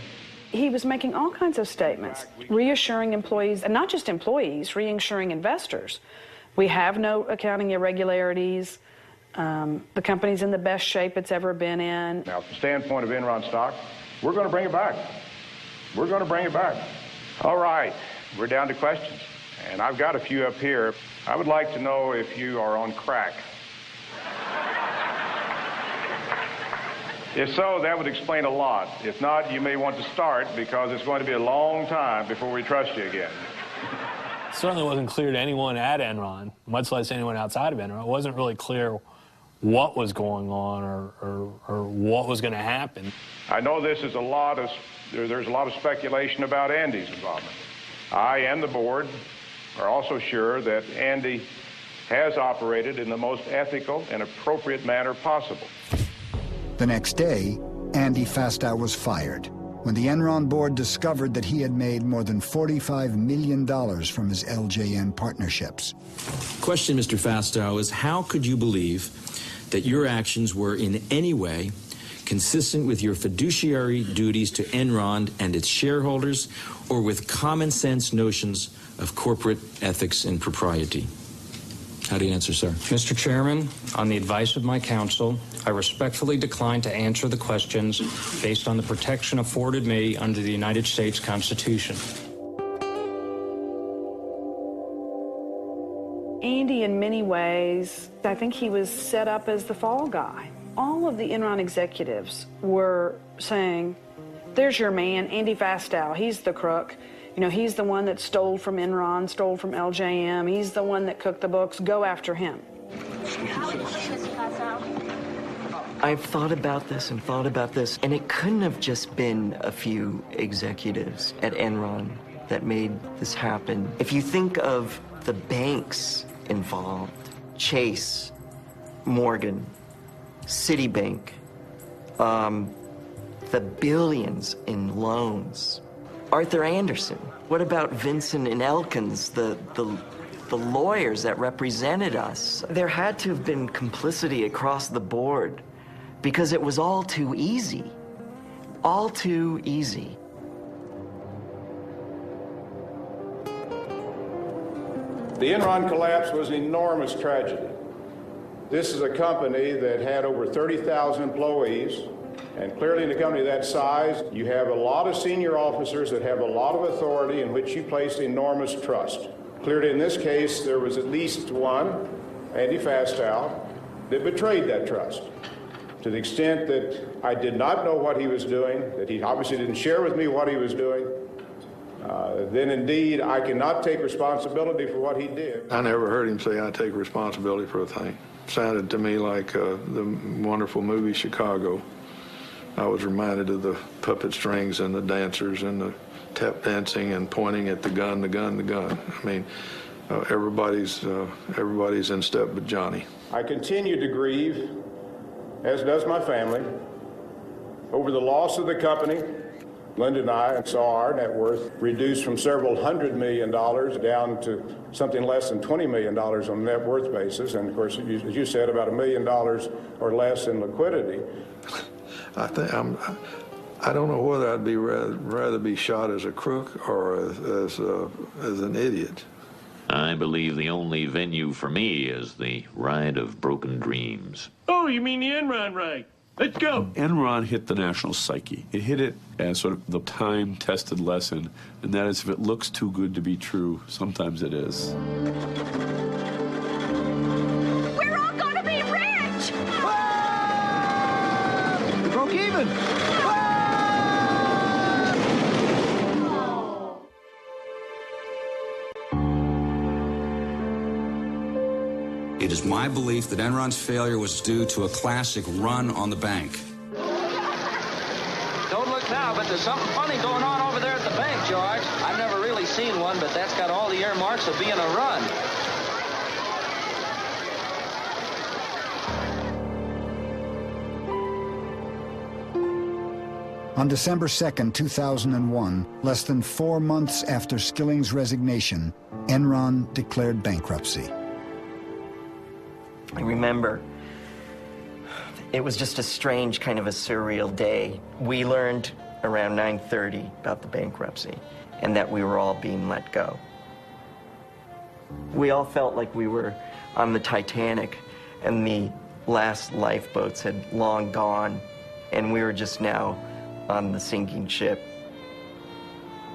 He was making all kinds of statements, reassuring employees, and not just employees, reassuring investors. We have no accounting irregularities. The company's in the best shape it's ever been in. Now, from the standpoint of Enron stock, we're going to bring it back. We're going to bring it back. All right, we're down to questions. And I've got a few up here. I would like to know if you are on crack. If so, that would explain a lot. If not, you may want to start because it's going to be a long time before we trust you again. It certainly wasn't clear to anyone at Enron, much less anyone outside of Enron. It wasn't really clear what was going on or what was going to happen. I know this is there's a lot of speculation about Andy's involvement. I and the board are also sure that Andy has operated in the most ethical and appropriate manner possible. The next day, Andy Fastow was fired when the Enron board discovered that he had made more than $45 million from his LJN partnerships. Question, Mr. Fastow, is how could you believe that your actions were in any way consistent with your fiduciary duties to Enron and its shareholders or with common sense notions of corporate ethics and propriety? How do you answer, sir? Mr. Chairman, on the advice of my counsel, I respectfully decline to answer the questions based on the protection afforded me under the United States Constitution. Andy, in many ways, I think he was set up as the fall guy. All of the Enron executives were saying, there's your man, Andy Fastow, he's the crook. You know, he's the one that stole from Enron, stole from LJM. He's the one that cooked the books. Go after him. I've thought about this and thought about this, and it couldn't have just been a few executives at Enron that made this happen. If you think of the banks involved, Chase, Morgan, Citibank, the billions in loans, Arthur Anderson. What about Vincent and Elkins, the lawyers that represented us? There had to have been complicity across the board because it was all too easy. All too easy. The Enron collapse was an enormous tragedy. This is a company that had over 30,000 employees, and clearly in a company that size, you have a lot of senior officers that have a lot of authority in which you place enormous trust. Clearly in this case, there was at least one, Andy Fastow, that betrayed that trust. To the extent that I did not know what he was doing, that he obviously didn't share with me what he was doing, then indeed I cannot take responsibility for what he did. I never heard him say I take responsibility for a thing. It sounded to me like the wonderful movie Chicago. I was reminded of the puppet strings and the dancers and the tap dancing and pointing at the gun, the gun, the gun. I mean, everybody's in step but Johnny. I continue to grieve, as does my family, over the loss of the company. Linda and I saw our net worth reduced from several $100 million down to something less than $20 million on a net worth basis. And of course, as you said, about $1 million or less in liquidity. I don't know whether I'd be rather be shot as a crook or as an idiot. I believe the only venue for me is the ride of broken dreams. Oh, you mean the Enron ride? Let's go. Enron hit the national psyche. It hit it as sort of the time-tested lesson, and that is if it looks too good to be true, sometimes it is. We're all gonna be rich! We broke even! It is my belief that Enron's failure was due to a classic run on the bank. Don't look now, but there's something funny going on over there at the bank, George. I've never really seen one, but that's got all the earmarks of being a run. On December 2nd, 2001, less than 4 months after Skilling's resignation, Enron declared bankruptcy. I remember it was just a strange kind of a surreal day. We learned around 9:30 about the bankruptcy and that we were all being let go. We all felt like we were on the Titanic and the last lifeboats had long gone and we were just now on the sinking ship.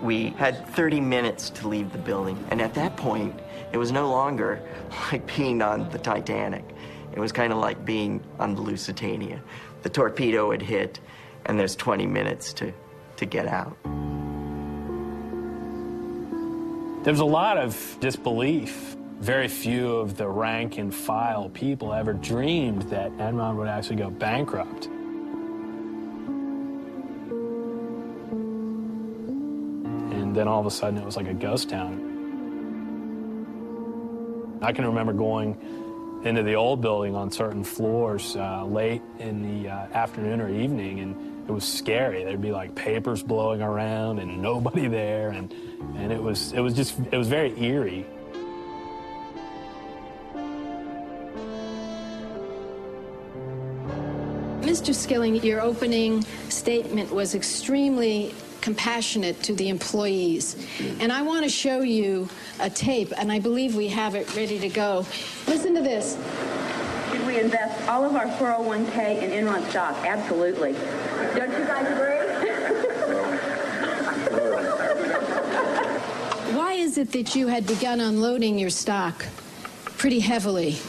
We had 30 minutes to leave the building, and at that point, it was no longer like being on the Titanic. It was kind of like being on the Lusitania. The torpedo had hit, and there's 20 minutes to get out. There's a lot of disbelief. Very few of the rank and file people ever dreamed that Enron would actually go bankrupt. And then all of a sudden it was like a ghost town. I can remember going into the old building on certain floors late in the afternoon or evening, and it was scary. There'd be like papers blowing around and nobody there, and it was very eerie. Mr. Skilling, your opening statement was extremely compassionate to the employees. And I want to show you a tape, and I believe we have it ready to go. Listen to this. Should we invest all of our 401k in Enron stock? Absolutely. Don't you guys agree? Why is it that you had begun unloading your stock pretty heavily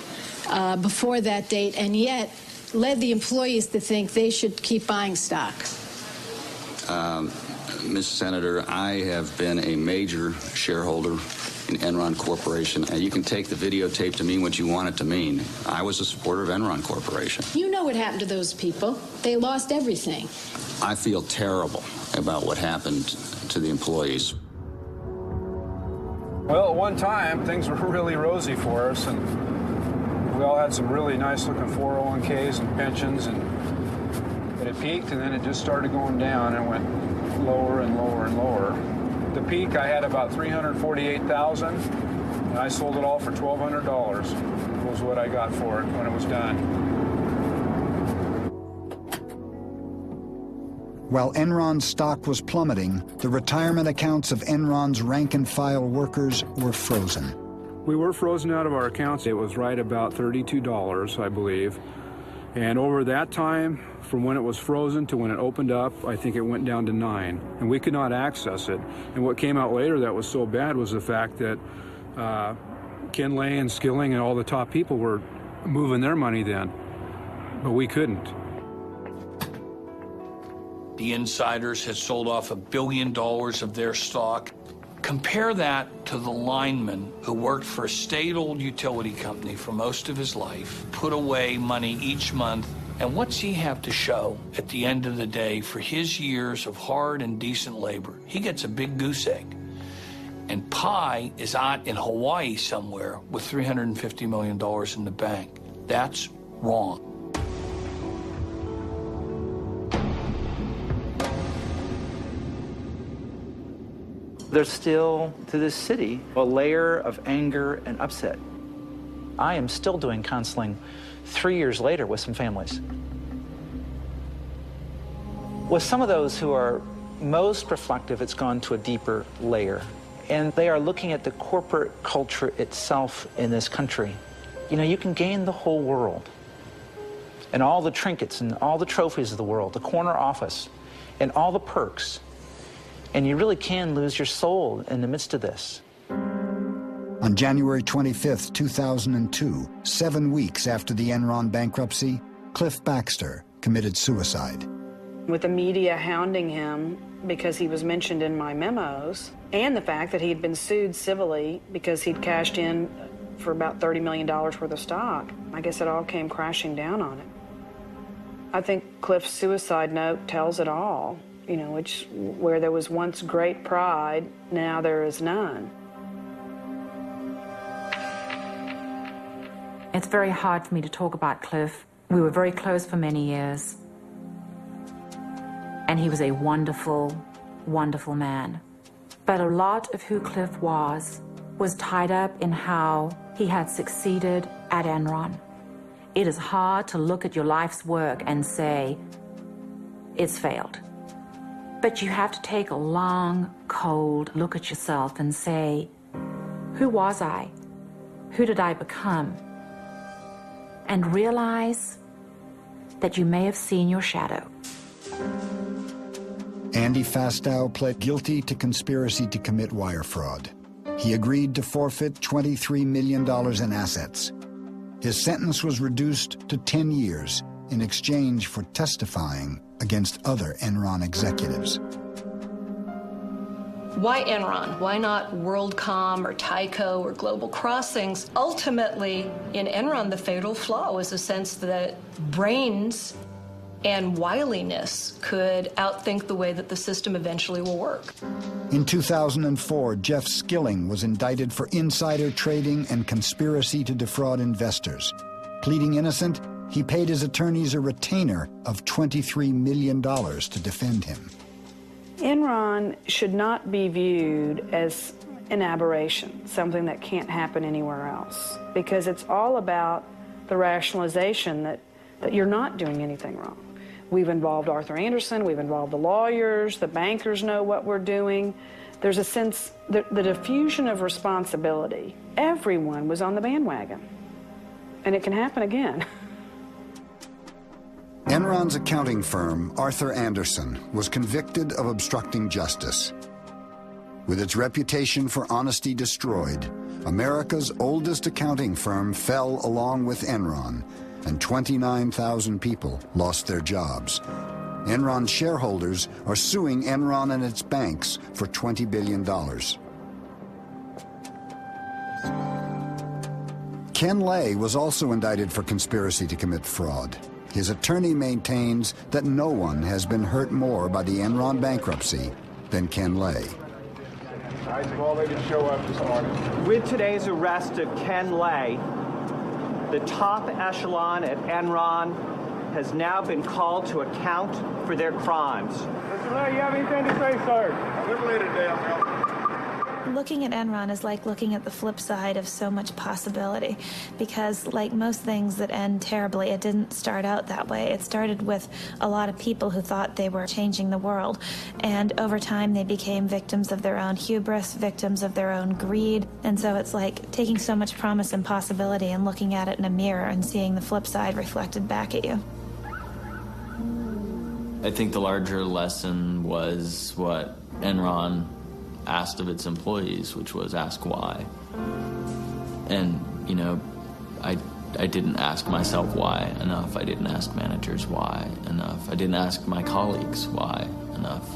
before that date, and yet led the employees to think they should keep buying stock? Ms. Senator, I have been a major shareholder in Enron Corporation, and you can take the videotape to mean what you want it to mean. I was a supporter of Enron Corporation. You know what happened to those people. They lost everything. I feel terrible about what happened to the employees. Well, at one time, things were really rosy for us, and we all had some really nice-looking 401ks and pensions, but it peaked, and then it just started going down and went lower and lower and lower. At the peak, I had about $348,000, and I sold it all for $1,200. Was what I got for it when it was done. While Enron's stock was plummeting, the retirement accounts of Enron's rank-and-file workers were frozen. We were frozen out of our accounts. It was right about $32, I believe. And over that time, from when it was frozen to when it opened up, I think it went down to $9. And we could not access it. And what came out later that was so bad was the fact that Ken Lay and Skilling and all the top people were moving their money then. But we couldn't. The insiders had sold off $1 billion of their stock. Compare that to the lineman who worked for a state-owned utility company for most of his life, put away money each month, and what's he have to show at the end of the day for his years of hard and decent labor? He gets a big goose egg. And Pi is out in Hawaii somewhere with $350 million in the bank. That's wrong. There's still, to this city, a layer of anger and upset. I am still doing counseling 3 years later with some families. With some of those who are most reflective, it's gone to a deeper layer. And they are looking at the corporate culture itself in this country. You know, you can gain the whole world, and all the trinkets and all the trophies of the world, the corner office, and all the perks. And you really can lose your soul in the midst of this. On January 25, 2002, 7 weeks after the Enron bankruptcy, Cliff Baxter committed suicide. With the media hounding him because he was mentioned in my memos, and the fact that he had been sued civilly because he'd cashed in for about $30 million worth of stock, I guess it all came crashing down on him. I think Cliff's suicide note tells it all. You know, where there was once great pride, now there is none. It's very hard for me to talk about Cliff. We were very close for many years. And he was a wonderful, wonderful man. But a lot of who Cliff was tied up in how he had succeeded at Enron. It is hard to look at your life's work and say, it's failed. But you have to take a long, cold look at yourself and say, who was I? Who did I become? And realize that you may have seen your shadow. Andy Fastow pled guilty to conspiracy to commit wire fraud. He agreed to forfeit $23 million in assets. His sentence was reduced to 10 years in exchange for testifying against other Enron executives. Why Enron? Why not WorldCom or Tyco or Global Crossings? Ultimately, in Enron, the fatal flaw was the sense that brains and wiliness could outthink the way that the system eventually will work. In 2004, Jeff Skilling was indicted for insider trading and conspiracy to defraud investors. Pleading innocent, he paid his attorneys a retainer of $23 million to defend him. Enron should not be viewed as an aberration, something that can't happen anywhere else, because it's all about the rationalization that you're not doing anything wrong. We've involved Arthur Andersen, we've involved the lawyers, the bankers know what we're doing. There's a sense, the diffusion of responsibility. Everyone was on the bandwagon, and it can happen again. Enron's accounting firm, Arthur Andersen, was convicted of obstructing justice. With its reputation for honesty destroyed, America's oldest accounting firm fell along with Enron, and 29,000 people lost their jobs. Enron shareholders are suing Enron and its banks for $20 billion. Ken Lay was also indicted for conspiracy to commit fraud. His attorney maintains that no one has been hurt more by the Enron bankruptcy than Ken Lay. Well, they can show up this morning. With today's arrest of Ken Lay, the top echelon at Enron has now been called to account for their crimes. Mr. Lay, you have anything to say, sir? We're later, damn. Looking at Enron is like looking at the flip side of so much possibility, because like most things that end terribly, it didn't start out that way. It started with a lot of people who thought they were changing the world, and over time they became victims of their own hubris, victims of their own greed, and so it's like taking so much promise and possibility and looking at it in a mirror and seeing the flip side reflected back at you. I think the larger lesson was what Enron asked of its employees, which was ask why. And, you know, I didn't ask myself why enough. I didn't ask managers why enough. I didn't ask my colleagues why enough.